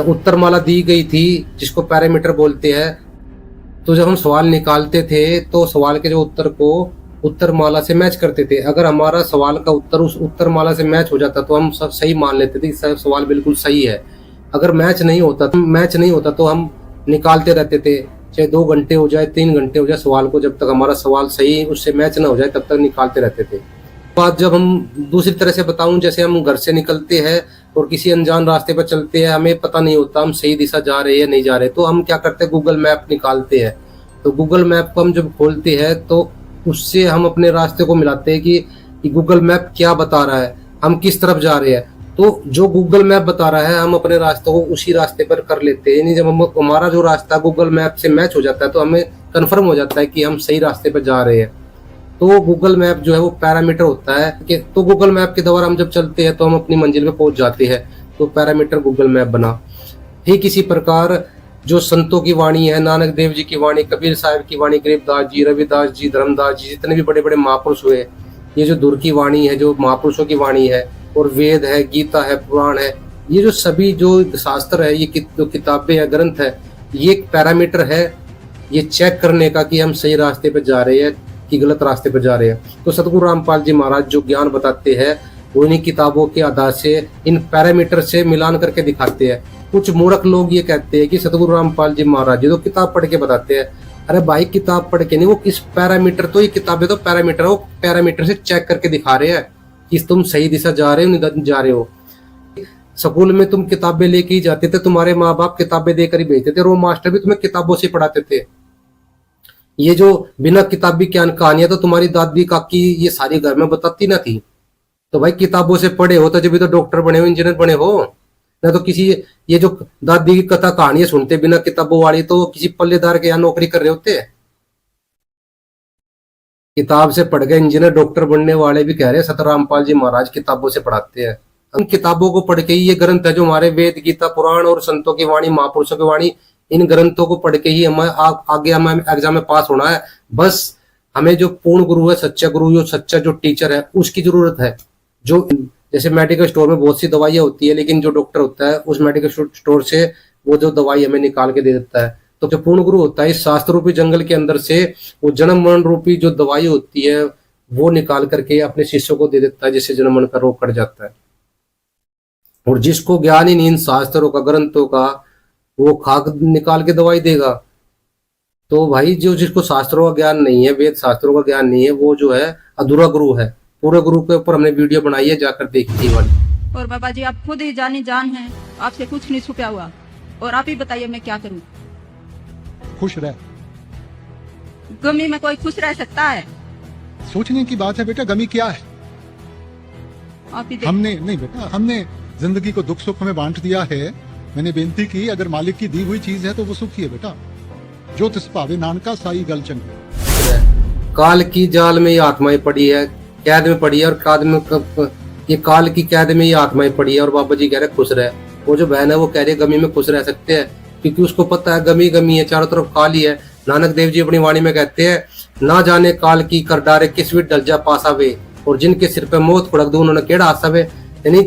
उत्तरमाला दी गई थी, जिसको पैरामीटर बोलते हैं। तो जब हम सवाल निकालते थे तो सवाल के जो उत्तर को उत्तरमाला से मैच करते थे। अगर हमारा सवाल का उत्तर उस उत्तरमाला से मैच हो जाता तो हम सब सही मान लेते थे कि सवाल बिल्कुल सही है। अगर मैच नहीं होता तो हम निकालते रहते थे, चाहे 2 घंटे हो जाए, 3 घंटे हो जाए सवाल को, जब तक हमारा सवाल सही उससे मैच ना हो जाए तब तक निकालते रहते थे। बात जब हम दूसरी तरह से बताऊं, जैसे हम घर से निकलते हैं और किसी अनजान रास्ते पर चलते हैं, हमें पता नहीं होता हम सही दिशा जा रहे हैं या नहीं जा रहे, तो हम क्या करते हैं गूगल मैप निकालते हैं। तो गूगल मैप को हम जब खोलते हैं तो उससे हम अपने रास्ते को मिलाते हैं कि गूगल मैप क्या बता रहा है, हम किस तरफ जा रहे हैं। तो जो गूगल मैप बता रहा है हम अपने रास्ते को उसी रास्ते पर कर लेते हैं। यानी जब हमारा जो रास्ता गूगल मैप से मैच हो जाता है तो हमें कन्फर्म हो जाता है कि हम सही रास्ते पर जा रहे हैं। तो गूगल मैप जो है वो पैरामीटर होता है कि तो गूगल मैप के द्वारा हम जब चलते हैं तो हम अपनी मंजिल पे पहुंच जाते हैं। तो पैरामीटर गूगल मैप बना। ठीक इसी प्रकार जो संतों की वाणी है, नानक देव जी की वाणी, कबीर साहब की वाणी, गरीबदास जी, रविदास जी, धर्मदास जी, जितने भी बड़े बड़े महापुरुष हुए, ये जो धुर की वाणी है, जो महापुरुषों की वाणी है, और वेद है, गीता है, पुराण है, ये जो सभी जो शास्त्र है, ये जो किताबें है, ग्रंथ है, ये एक पैरामीटर है ये चेक करने का कि हम सही रास्ते पर जा रहे हैं कि गलत रास्ते पर जा रहे हैं। तो सतगुरु रामपाल जी महाराज जो ज्ञान बताते हैं वो इन्हीं किताबों के आधार से इन पैरामीटर से मिलान करके दिखाते हैं। कुछ मूर्ख लोग ये कहते हैं कि सतगुरु रामपाल जी महाराज जी तो किताब पढ़ के बताते हैं। अरे भाई किताब पढ़ के नहीं, वो किस पैरामीटर, तो ये किताबें तो पैरामीटर, वो पैरामीटर से चेक करके दिखा रहे हैं कि तुम सही दिशा जा रहे हो नहीं जा रहे हो। स्कूल में तुम किताबें लेके ही जाते थे, तुम्हारे माँ बाप किताबें देकर ही भेजते थे, और वो मास्टर भी तुम्हें किताबों से पढ़ाते थे। ये जो बिना किताबी ज्ञान कहानियां तो तुम्हारी दादी काकी ये सारी घर में बताती ना थी। तो भाई किताबों से पढ़े हो तो जब भी तो डॉक्टर बने हो, इंजीनियर बने हो, ना तो किसी ये जो दादी की कथा कहानियां सुनते बिना किताबों वाली तो किसी पल्लेदार के यहाँ नौकरी कर रहे होते हैं। किताब से पढ़ के इंजीनियर डॉक्टर बनने वाले भी कह रहे हैं सतगुरु रामपाल जी महाराज किताबों से पढ़ाते हैं। हम किताबों को पढ़ के ही, ये ग्रंथ है जो हमारे वेद, गीता, पुराण और संतों की वाणी, महापुरुषों की वाणी, इन ग्रंथों को पढ़ के ही हमें आगे हमें एग्जाम में पास होना है। बस हमें जो पूर्ण गुरु है, सच्चा गुरु, जो सच्चा जो टीचर है उसकी जरूरत है। जो जैसे मेडिकल स्टोर में बहुत सी दवाइयां होती है, लेकिन जो डॉक्टर होता है उस मेडिकल स्टोर से वो जो दवाई हमें निकाल के दे देता है। तो जो पूर्ण गुरु होता है इस शास्त्र रूपी जंगल के अंदर से वो जन्म मरण रूपी जो दवाई होती है वो निकाल करके अपने शिष्यों को दे देता है, जिससे जन्म मरण का रोग कट जाता है। और जिसको ज्ञान ही नहीं इन शास्त्रों का, ग्रंथों का, वो खाक निकाल के दवाई देगा। तो भाई जो जिसको शास्त्रों का ज्ञान नहीं है, वेद शास्त्रों का ज्ञान नहीं है, वो जो है अधूरा गुरु है। पूरे गुरु के ऊपर हमने वीडियो बनाई है, जाकर देखिए वाली। और बाबा जी आप खुद ही जानी जान हैं, आपसे कुछ नहीं छुपा हुआ, और आप ही बताइए मैं क्या करूं। खुश रह। गमी में कोई खुश रह सकता है? सोचने की बात है बेटा, गमी क्या है? आप ही हमने नहीं बेटा, हमने जिंदगी को दुख सुख में बांट दिया है। मैंने बेनती की अगर मालिक की दी हुई चीज है तो वो सुखी है बेटा। जो तिस भावे नानका साई गल चंगी। काल की जाल में ये आत्माएं पड़ी है, कैद में पड़ी है, और ये काल की कैद में ये आत्माएं पड़ी है, और बाबा जी कह रहे खुश रहे। वो जो बहन है वो कह रही है गमी में खुश रह सकते हैं, क्योंकि उसको पता है गमी गमी है, चारों तरफ काल ही है। नानक देव जी अपनी वाणी में कहते हैं, ना जाने काल की कर डारे किस विट डल जा पासा वे, और जिनके सिर पे मौत खुड़क दो उन्होंने केड़ा आसा वे। यानी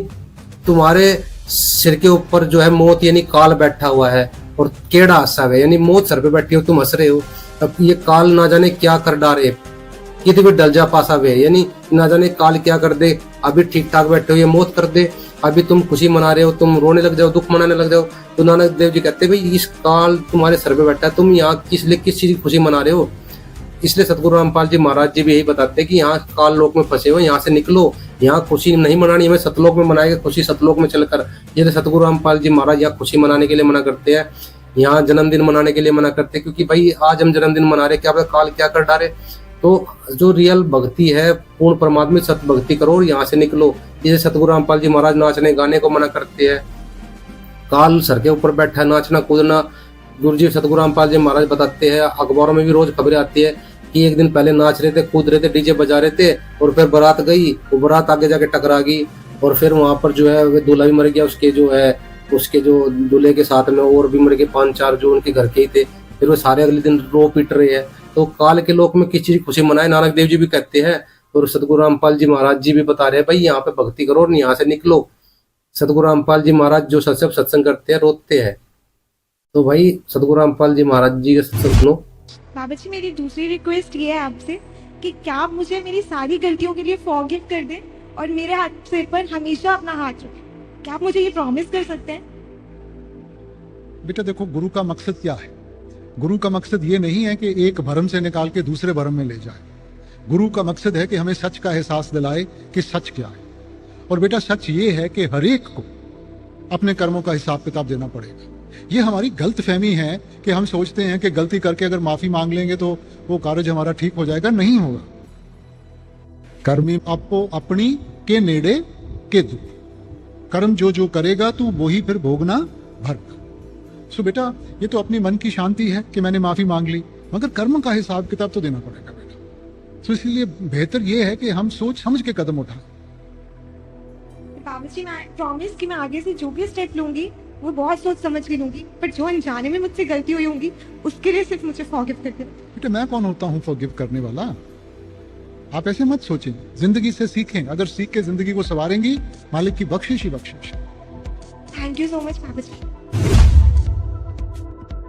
तुम्हारे सिर के ऊपर जो है मौत यानी काल बैठा हुआ है, और केड़ा आसा वे यानी मौत सर पे बैठी हो, तुम हंस रहे हो। अब ये काल ना जाने क्या कर डारे कित भी डल जा पासा वे, यानी ना जाने काल क्या कर दे। अभी ठीक ठाक बैठे हो ये मौत कर दे, अभी तुम खुशी मना रहे हो, तुम रोने लग जाओ, दुख मनाने लग जाओ। तो नानक देव जी कहते हैं भाई इस काल तुम्हारे सर पे बैठा है, तुम यहाँ किस चीज की खुशी मना रहे हो। इसलिए सतगुरु रामपाल जी महाराज जी भी यही बताते हैं कि यहाँ काल लोक में फंसे हो, यहाँ से निकलो, यहाँ खुशी नहीं मनानी, हमें सतलोक में मनाएंगे खुशी सतलोक में चलकर। जैसे सतगुरु रामपाल जी महाराज यहाँ खुशी मनाने के लिए मना करते हैं, यहाँ जन्मदिन मनाने के लिए मना करते हैं, क्योंकि भाई आज हम जन्मदिन मना रहे, क्या काल क्या कर डाले। तो जो रियल भक्ति है पूर्ण परमात्मा सत भक्ति करो और यहाँ से निकलो। जैसे सतगुरु रामपाल जी महाराज नाचने गाने को मना करते हैं, काल सर के ऊपर बैठा है, नाचना कूदना। गुरु जी सतगुरु रामपाल जी महाराज बताते हैं, अखबारों में भी रोज खबरें आती है कि एक दिन पहले नाच रहे थे, कूद रहे थे, डीजे बजा रहे थे, और फिर बारात गई, वो बारात आगे जाके टकरा गई, और फिर वहां पर जो है दूल्हा भी मर गया, उसके जो दूल्हे के साथ में और भी मर गए 5-4 जो उनके घर के ही थे। फिर वो सारे अगले दिन रो पीट रहे हैं। तो काल के लोक में किस चीज की खुशी मनाए, नानक देव जी भी कहते हैं, और सतगुरु रामपाल जी महाराज जी भी बता रहे हैं भाई यहाँ पे भक्ति करो और यहाँ से निकलो। सतगुरु रामपाल जी महाराज जो सत्संग करते हैं रोते हैं, तो भाई सतगुरु रामपाल जी महाराज जी का सत्संग सुनो। बाबा जी मेरी दूसरी रिक्वेस्ट ये है आपसे कि क्या आप मुझे मेरी सारी गलतियों के लिए फॉरगिव कर दें और मेरे हाथ सिर पर हमेशा अपना हाथ रखें। क्या आप मुझे ये प्रॉमिस कर सकते हैं? बेटा देखो, गुरु का मकसद क्या है? गुरु का मकसद ये नहीं है कि एक भरम से निकाल के दूसरे भरम में ले जाए। गुरु का मकसद है कि हमें सच का एहसास दिलाए कि सच क्या है। और बेटा सच ये है कि हर एक को अपने कर्मों का हिसाब किताब देना पड़ेगा। ये हमारी गलत फहमी है कि हम सोचते हैं कि गलती करके अगर माफी मांग लेंगे तो वो कार्य हमारा ठीक हो जाएगा। नहीं होगा। कर्मी आपको अपनी के नेड़े के दू, कर्म जो करेगा तू वही फिर भोगना भरना। सो बेटा ये तो अपनी मन की शांति है कि मैंने माफी मांग ली, मगर कर्म का हिसाब किताब तो देना पड़ेगा बेटा। सो इसलिए बेहतर ये है कि हम सोच समझ के कदम उठाएं। बाबा जी मैं प्रॉमिस कि मैं आगे से जो भी स्टेप लूंगी वो बहुत सोच समझ के लूंगी, पर जो अनजाने में मुझसे गलती हुई होंगी उसके लिए सिर्फ मुझे फॉरगिव कर देना। बेटा मैं कौन होता हूँ फॉरगिव करने वाला? आप ऐसे मत सोचें, जिंदगी से सीखें। अगर सीख के जिंदगी को संवारेंगी, मालिक की बख्शिश ही बख्शिश। थैंक यू सो मच बाबा जी।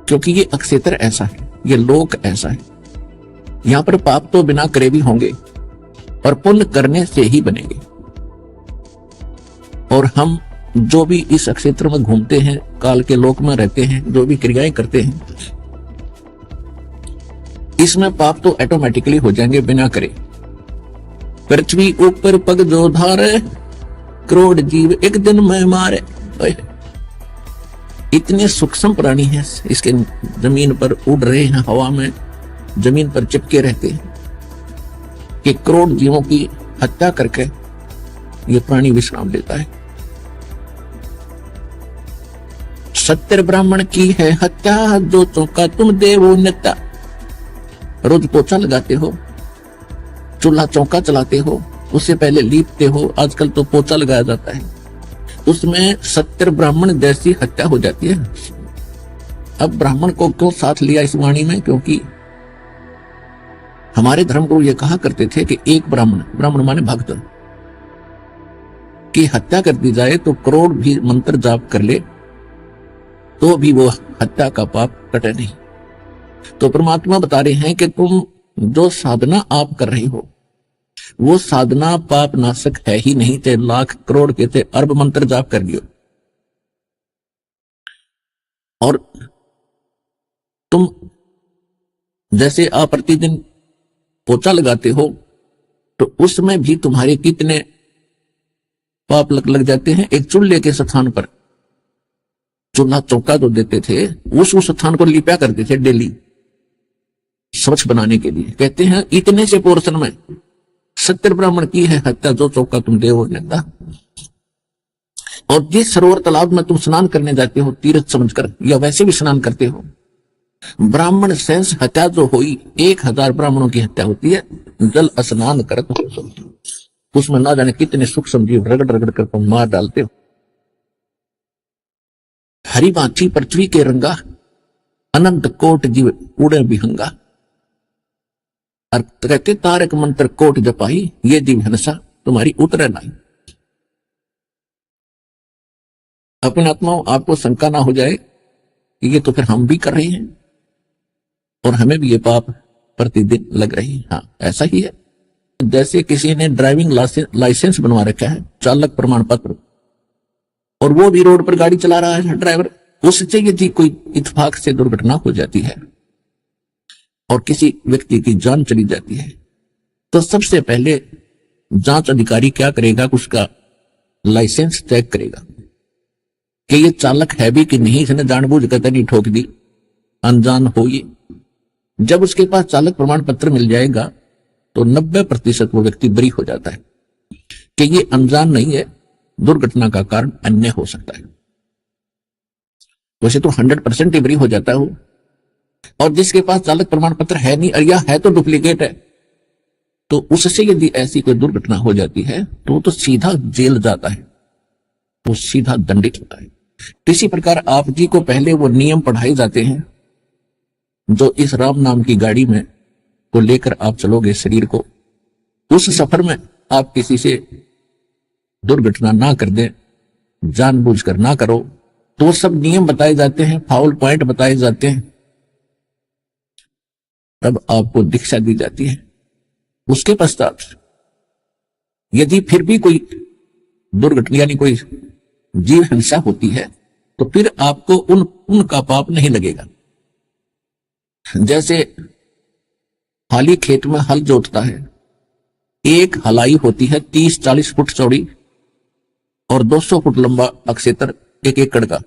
क्योंकि ये अक्षेत्र ऐसा है, ये लोक ऐसा है, यहाँ पर पाप तो बिना करे भी होंगे और पुण्य करने से ही बनेंगे। और हम जो भी इस क्षेत्र में घूमते हैं, काल के लोक में रहते हैं, जो भी क्रियाएं करते हैं, इसमें पाप तो ऑटोमेटिकली हो जाएंगे बिना करे। पृथ्वी ऊपर पग जो धारे, करोड़ जीव एक दिन में मारे। इतने सूक्ष्म प्राणी हैं, इसके जमीन पर उड़ रहे हैं, हवा में जमीन पर चिपके रहते हैं, कि करोड़ जीवों की हत्या करके ये प्राणी विश्राम लेता है। सत्तर ब्राह्मण की है हत्या, जो चौका तुम देवो नेता। रोज पोछा लगाते हो, चूल्हा चौका चलाते हो, उससे पहले लीपते हो, आजकल तो पोछा लगाया जाता है, उसमें 70 ब्राह्मण जैसी हत्या हो जाती है। अब ब्राह्मण को क्यों साथ लिया इस वाणी में? क्योंकि हमारे धर्मगुरु ये कहा करते थे कि एक ब्राह्मण माने भक्त की हत्या कर दी जाए तो करोड़ भी मंत्र जाप कर ले तो भी वो हत्या का पाप कटे नहीं। तो परमात्मा बता रहे हैं कि तुम जो साधना आप कर रही हो वो साधना पाप नाशक है ही नहीं, चाहे लाख करोड़ के थे अरब मंत्र जाप कर लियो। और तुम जैसे आप प्रतिदिन पोछा लगाते हो तो उसमें भी तुम्हारे कितने पाप लग जाते हैं। एक चूल्हे के स्थान पर चूल्हा चौका जो देते थे, उस स्थान को लिपा करते थे डेली स्वच्छ बनाने के लिए। कहते हैं इतने से पोर्शन में 70 ब्राह्मण की है हत्या, जो चौका तुम देव नेता। और जिस सरोवर तालाब में तुम स्नान करने जाते हो तीर्थ समझकर, या वैसे भी स्नान करते हो, ब्राह्मण शेष हत्या जो हुई, 1000 ब्राह्मणों की हत्या होती है जल स्नान करत हो। उसमें ना जाने कितने सूक्ष्म जीव रगड़ रगड़ कर तुम मार डालते हो। हरी बाछी पृथ्वी के रंगा, अनंत कोट जीव उड़े विहंगा। और कहते तारक मंत्र कोट जपाई, ये जीव हंसा तुम्हारी उतरे नहीं। अपने आत्माओं आपको शंका ना हो जाए कि ये तो फिर हम भी कर रहे हैं और हमें भी ये पाप प्रतिदिन लग रही है। हाँ, ऐसा ही है। जैसे किसी ने ड्राइविंग लाइसेंस बनवा रखा है, चालक प्रमाण पत्र, और वो भी रोड पर गाड़ी चला रहा है ड्राइवर, उससे यदि कोई इत्तेफाक से दुर्घटना हो जाती है और किसी व्यक्ति की जान चली जाती है, तो सबसे पहले जांच अधिकारी क्या करेगा, उसका लाइसेंस चेक करेगा कि ये चालक है भी कि नहीं, इसने जानबूझ कर नहीं ठोक दी, अनजान हो ये। जब उसके पास चालक प्रमाण पत्र मिल जाएगा तो 90% वो व्यक्ति बरी हो जाता है कि ये अनजान नहीं है, दुर्घटना का कारण अन्य हो सकता है। वैसे तो 100% ही बरी हो जाता है। और जिसके पास चालक प्रमाण पत्र है नहीं, या है तो डुप्लीकेट है, तो उससे यदि ऐसी कोई दुर्घटना हो जाती है तो वो तो सीधा जेल जाता है, वो सीधा दंडित होता है। इसी प्रकार आप जी को पहले वो नियम पढ़ाए जाते हैं जो इस राम नाम की गाड़ी में को लेकर आप चलोगे शरीर को, उस सफर में आप किसी से दुर्घटना ना कर दें, जानबूझकर ना करो, तो सब नियम बताए जाते हैं, फाउल पॉइंट बताए जाते हैं, तब आपको दीक्षा दी जाती है। उसके पश्चात यदि फिर भी कोई दुर्घटना यानी कोई जीव हिंसा होती है तो फिर आपको उनका पाप नहीं लगेगा। जैसे हाली खेत में हल जोतता है, एक हलाई होती है 30-40 फुट चौड़ी और 200 फुट लंबा अक्षेत्र, 1 एकड़ का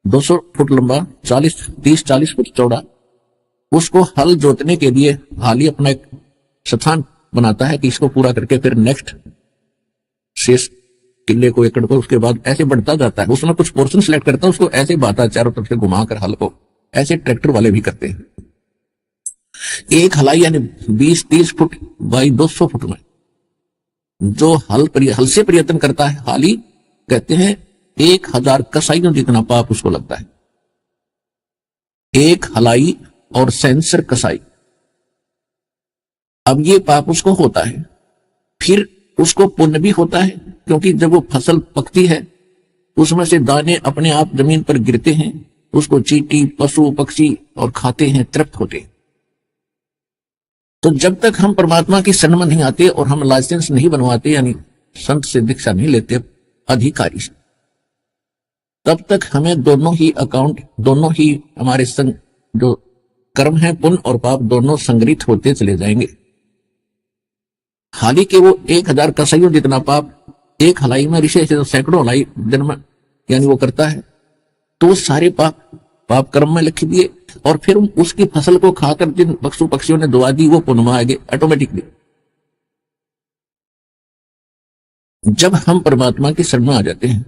200 फुट लंबा, 30-40 फुट चौड़ा। उसको हल जोतने के लिए हाली अपना एक स्थान बनाता है कि इसको पूरा करके फिर नेक्स्ट शेष किले को, एकड़ को, उसके बाद ऐसे बढ़ता जाता है। उसमें कुछ पोर्शन सिलेक्ट करता है, उसको ऐसे बाता चारों तरफ से घुमाकर हल को, ऐसे ट्रैक्टर वाले भी करते हैं। एक हलाई यानी 20-30 फुट बाई 200 फुट में जो हल से प्रयत्न करता है हाली, कहते हैं 1000 कसाइयों जितना पाप उसको लगता है। एक हलाई और सेंसर कसाई, अब ये पाप उसको होता है। फिर उसको पुण्य भी होता है, क्योंकि जब वो फसल पकती है उसमें से दाने अपने आप जमीन पर गिरते हैं, उसको चींटी, पशु, पक्षी और खाते हैं, तृप्त होते हैं। तो जब तक हम परमात्मा की शरण में नहीं आते और हम लाइसेंस नहीं बनवाते, यानी संत से दीक्षा नहीं लेते अधिकारी से, तब तक हमें दोनों ही अकाउंट, दोनों ही हमारे संग जो कर्म है, पुण्य और पाप, दोनों संग्रहित होते चले जाएंगे। हाली के वो 1000 कसाइयों जितना पाप एक हलाई में ऋषि से सैकड़ों हलाई दिन में यानी वो करता है, तो सारे पाप कर्म में लिख दिए और फिर उसकी फसल को खाकर जिन पशु पक्षियों ने दुआ दी वो पुण्य में आ गए ऑटोमेटिकली। जब हम परमात्मा की शरण में आ जाते हैं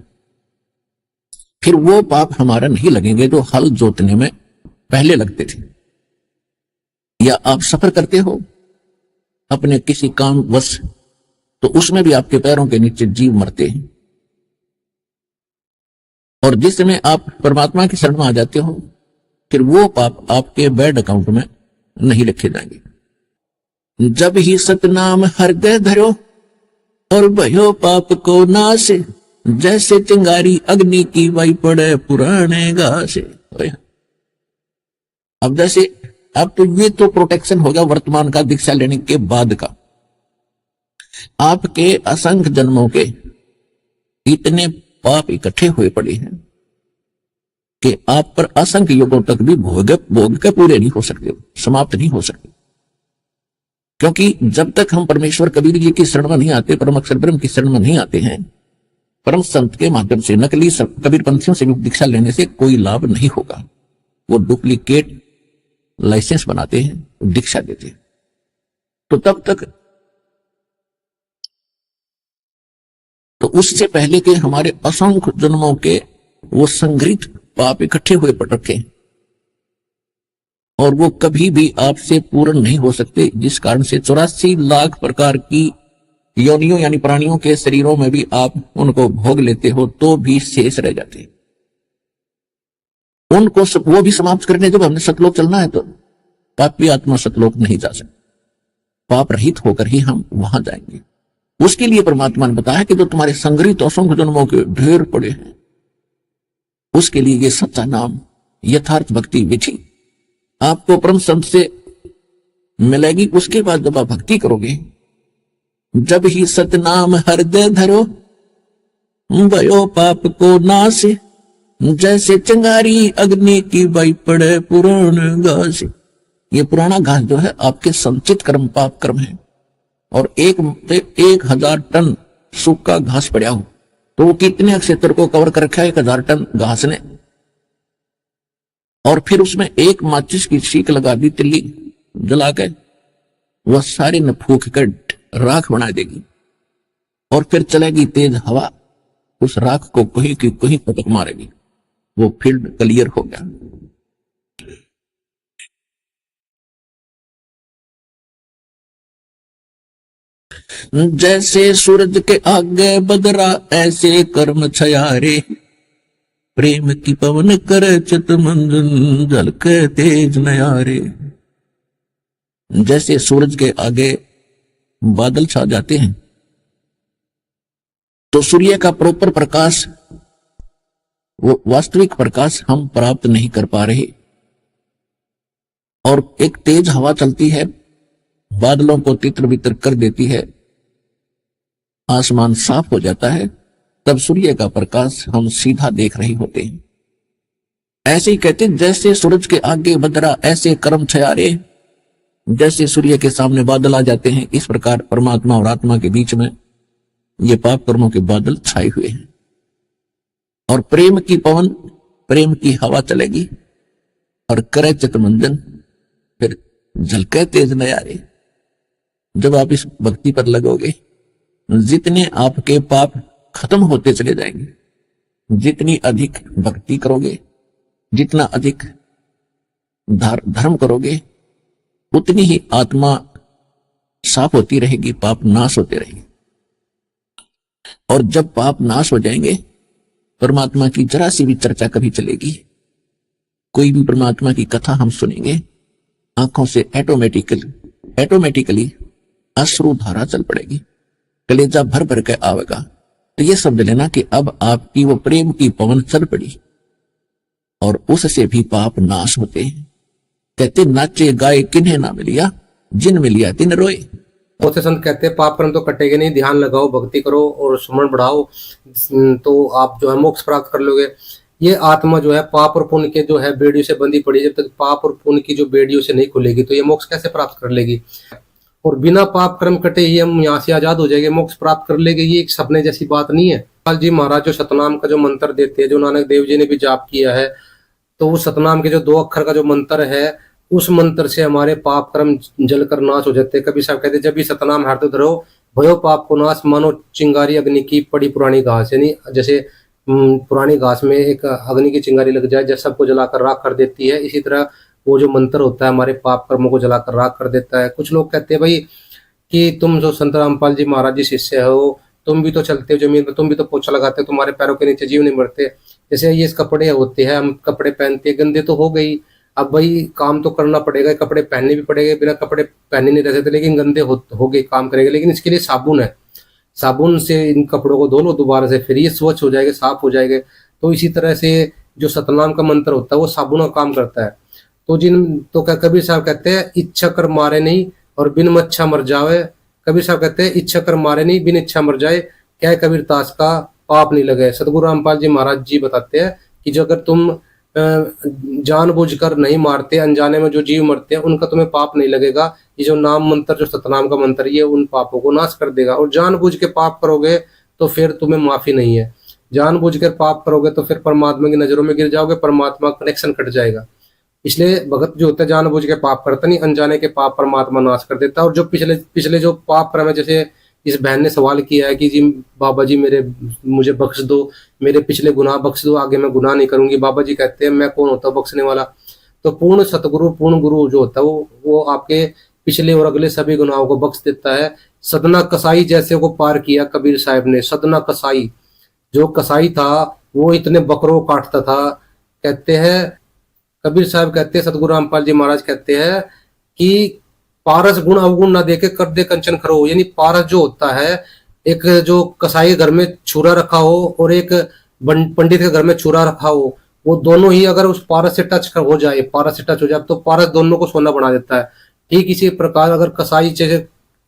फिर वो पाप हमारा नहीं लगेंगे जो हल जोतने में पहले लगते थे। या आप सफर करते हो अपने किसी काम वश, तो उसमें भी आपके पैरों के नीचे जीव मरते हैं, और जिस समय आप परमात्मा की शरण में आ जाते हो फिर वो पाप आपके बैड अकाउंट में नहीं लिखे जाएंगे। जब ही सतनाम हृदय धरो और भयो पाप को नाश, जैसे चिंगारी अग्नि की वाई पड़े पुराने घास। अब जैसे अब तो ये तो प्रोटेक्शन होगा वर्तमान का, दीक्षा लेने के बाद का। आपके असंख्य जन्मों के इतने पाप इकट्ठे हुए पड़े हैं कि आप पर असंख्य युगों तक भी भोग के पूरे नहीं हो सकते, समाप्त नहीं हो सकते। क्योंकि जब तक हम परमेश्वर कबीर जी की शरण में नहीं आते, परम अक्षर ब्रह्म की शरण में नहीं आते हैं, परम संत के माध्यम से, नकली कबीरपंथियों से भी दीक्षा लेने से कोई लाभ नहीं होगा। वो डुप्लीकेट लाइसेंस बनाते हैं, दीक्षा देते हैं। तो तब तक तो उससे पहले के हमारे असंख्य जन्मों के वो संग्रहित पाप इकट्ठे हुए पड़ रखे, और वो कभी भी आपसे पूर्ण नहीं हो सकते, जिस कारण से 84 लाख प्रकार की योनियों यानी प्राणियों के शरीरों में भी आप उनको भोग लेते हो तो भी शेष रह जाते। उनको वो भी समाप्त करने जब हमने सतलोक चलना है तो पापी आत्मा सतलोक नहीं जा सकती, पाप रहित होकर ही हम वहां जाएंगे। उसके लिए परमात्मा ने बताया कि जो तुम्हारे संग्रहित असंख्य जन्मों के ढेर पड़े हैं, उसके लिए ये सच्चा नाम, यथार्थ भक्ति विधि आपको परम संत से मिलेगी। उसके बाद जब आप भक्ति करोगे, जब ही सतनाम हृदय धरो, भयो पाप को नाश, जैसे चिंगारी अग्नि की बई पड़े पुराण घास। ये पुराना घास जो है आपके संचित कर्म, पाप कर्म है, और 1000 टन सूखा घास पड़ा हो तो वो कितने क्षेत्र को कवर कर रखा है 1000 टन घास ने, और फिर उसमें एक माचिस की सीख लगा दी, तिल्ली जला के, वह सारे न फूक कर राख बना देगी, और फिर चलेगी तेज हवा, उस राख को कहीं की कहीं पटक मारेगी, वो फील्ड क्लियर हो गया। जैसे सूरज के आगे बदरा ऐसे कर्म छयारे, प्रेम की पवन करे चित मंजन जल के तेज नयारे। जैसे सूरज के आगे बादल छा जाते हैं तो सूर्य का प्रॉपर प्रकाश, वो वास्तविक प्रकाश हम प्राप्त नहीं कर पा रहे, और एक तेज हवा चलती है, बादलों को तितर बितर कर देती है, आसमान साफ हो जाता है, तब सूर्य का प्रकाश हम सीधा देख रहे होते हैं। ऐसे ही कहते हैं, जैसे सूरज के आगे बदरा ऐसे कर्म छयारे, जैसे सूर्य के सामने बादल आ जाते हैं, इस प्रकार परमात्मा और आत्मा के बीच में ये पाप कर्मों के बादल छाए हुए हैं, और प्रेम की पवन, प्रेम की हवा चलेगी, और करे चितमंजन, फिर झलके तेज नयारे। जब आप इस भक्ति पर लगोगे, जितने आपके पाप खत्म होते चले जाएंगे, जितनी अधिक भक्ति करोगे, जितना अधिक धर्म करोगे, उतनी ही आत्मा साफ होती रहेगी, पाप नाश होते रहेंगे। और जब पाप नाश हो जाएंगे, परमात्मा की जरा सी भी चर्चा कभी चलेगी, कोई भी परमात्मा की कथा हम सुनेंगे, आंखों से ऑटोमेटिकली अश्रु धारा चल पड़ेगी, कलेजा भर भर के आवेगा। तो ये समझ लेना कि अब आपकी वो प्रेम की पवन चल पड़ी, और उससे भी पाप नाश होते हैं। कहते नाचे गाए किन्हें ना मिलिया, जिन मिलिया तिन रोए। बहुत से संत कहते हैं पाप कर्म तो कटेंगे नहीं, ध्यान लगाओ, भक्ति करो और सुमरण बढ़ाओ, तो आप जो है मोक्ष प्राप्त कर लोगे। ये आत्मा जो है पाप और पुण्य के जो है बेड़ियों से बंधी पड़ी, जब तक पाप और पुण्य की जो बेड़ियों से नहीं खुलेगी तो ये मोक्ष कैसे प्राप्त कर लेगी। और बिना पाप कर्म कटे ही हम यहाँ से आजाद हो जाएंगे, मोक्ष प्राप्त कर लेंगे, ये एक सपने जैसी बात नहीं है। लाल जी महाराज जो सतनाम का जो मंत्र देते हैं, जो नानक देव जी ने भी जाप किया है, तो उस सतनाम के जो 2 अक्षर का जो मंत्र है, उस मंत्र से हमारे पाप कर्म जलकर नाश हो जाते हैं। कभी साहब कहते जब भी सतनाम हृदय धरो, भयो पाप को नाश, मानो चिंगारी अग्नि की पड़ी पुरानी घास। यानी जैसे पुरानी घास में एक अग्नि की चिंगारी लग जाए, जैसे सबको जलाकर राख कर देती है, इसी तरह वो जो मंत्र होता है हमारे पाप कर्मों को जलाकर राख कर देता है। कुछ लोग कहते हैं भाई कि तुम जो संत रामपाल जी महाराज जी शिष्य हो, तुम भी तो चलते हो जमीन पर, तुम भी तो पोछा लगाते हो, तुम्हारे पैरों के नीचे जीव नहीं मरते। जैसे ये कपड़े होते हैं, हम कपड़े पहनते हैं, गंदे तो हो गई, अब भाई काम तो करना पड़ेगा, कपड़े पहनने भी पड़ेंगे, बिना कपड़े पहने नहीं रह सकते, लेकिन गंदे हो गए, काम करेंगे। लेकिन इसके लिए साबुन है, साबुन से इन कपड़ों को धो लो दोबारा से, फिर ये स्वच्छ हो जाएंगे, साफ हो जाएंगे। तो इसी तरह से जो सतनाम का मंत्र होता है वो साबुन का काम करता है। तो क्या कबीर साहब कहते हैं, इच्छा कर मारे नहीं और बिन मच्छा मर जावे। कबीर साहब कहते हैं इच्छा कर मारे नहीं, बिन इच्छा मर जाए, क्या कबीर ताश का पाप नहीं लगे। सतगुरु रामपाल जी महाराज जी बताते हैं कि जो अगर तुम जानबूझकर नहीं मारते, अनजाने में जो जीव मरते हैं, उनका तुम्हें पाप नहीं लगेगा। ये जो नाम मंत्र, जो सतनाम का मंत्र, ये उन पापों को नाश कर देगा। और जानबूझ के पाप करोगे तो फिर तुम्हें माफी नहीं है। जानबूझकर पाप करोगे तो फिर परमात्मा की नजरों में गिर जाओगे, परमात्मा का कनेक्शन कट जाएगा। इसलिए भगत जो होता है जानबूझ के पाप करता नहीं, अनजाने के पाप परमात्मा नाश कर देता है। और जो पिछले पिछले जो पाप कर्म है, जैसे इस बहन ने सवाल किया है कि जी बाबा जी मुझे बख्श दो, मेरे पिछले गुनाह बख्श दो, आगे मैं गुनाह नहीं करूंगी। बाबा जी कहते हैं मैं कौन होता हूँ बख्शने वाला। तो पूर्ण सतगुरु पूर्ण गुरु जो होता है वो आपके पिछले और अगले सभी गुनाहों को बख्श देता है। सदना कसाई जैसे को पार किया कबीर साहब ने। सदना कसाई, जो कसाई था वो इतने बकरों को काटता था। कहते हैं कबीर साहब कहते हैं, सतगुरु रामपाल जी महाराज कहते हैं कि पारस गुण अवगुण ना देके कर दे कंचन खरो। यानी पारस जो होता है, एक जो कसाई के घर में छुरा रखा हो और एक पंडित के घर में छुरा रखा हो, वो दोनों ही अगर उस पारस से टच हो जाए, पारस से टच हो जाए तो पारस दोनों को सोना बना देता है। ठीक इसी प्रकार अगर कसाई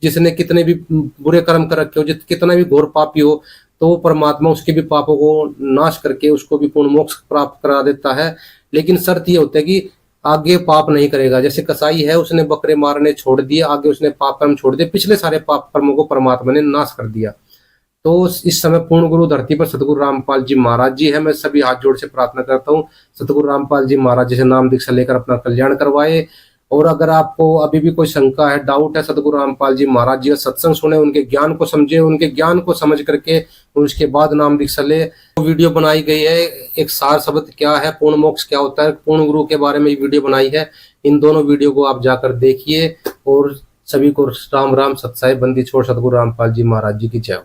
जिसने कितने भी बुरे कर्म कर रखे हो, कितना भी घोर पापी हो, तो वो परमात्मा उसके भी पापों को नाश करके उसको भी पूर्ण मोक्ष प्राप्त करा देता है। लेकिन शर्त ये होता है कि आगे पाप नहीं करेगा। जैसे कसाई है, उसने बकरे मारने छोड़ दिए, आगे उसने पाप कर्म छोड़ दिए, पिछले सारे पाप कर्मों को परमात्मा ने नाश कर दिया। तो इस समय पूर्ण गुरु धरती पर सतगुरु रामपाल जी महाराज जी है। मैं सभी हाथ जोड़ से प्रार्थना करता हूँ सतगुरु रामपाल जी महाराज जी से नाम दीक्षा लेकर अपना कल्याण करवाए। और अगर आपको अभी भी कोई शंका है, डाउट है, सतगुरु रामपाल जी महाराज जी का सत्संग सुने, उनके ज्ञान को समझे, उनके ज्ञान को समझ करके उसके बाद नाम दीक्षा ले। वीडियो बनाई गई है, एक सार शब्द क्या है, पूर्ण मोक्ष क्या होता है, पूर्ण गुरु के बारे में वीडियो बनाई है। इन दोनों वीडियो को आप जाकर देखिए। और सभी को राम राम, सत्साई बंदी छोड़, सतगुरु रामपाल जी महाराज जी की जय।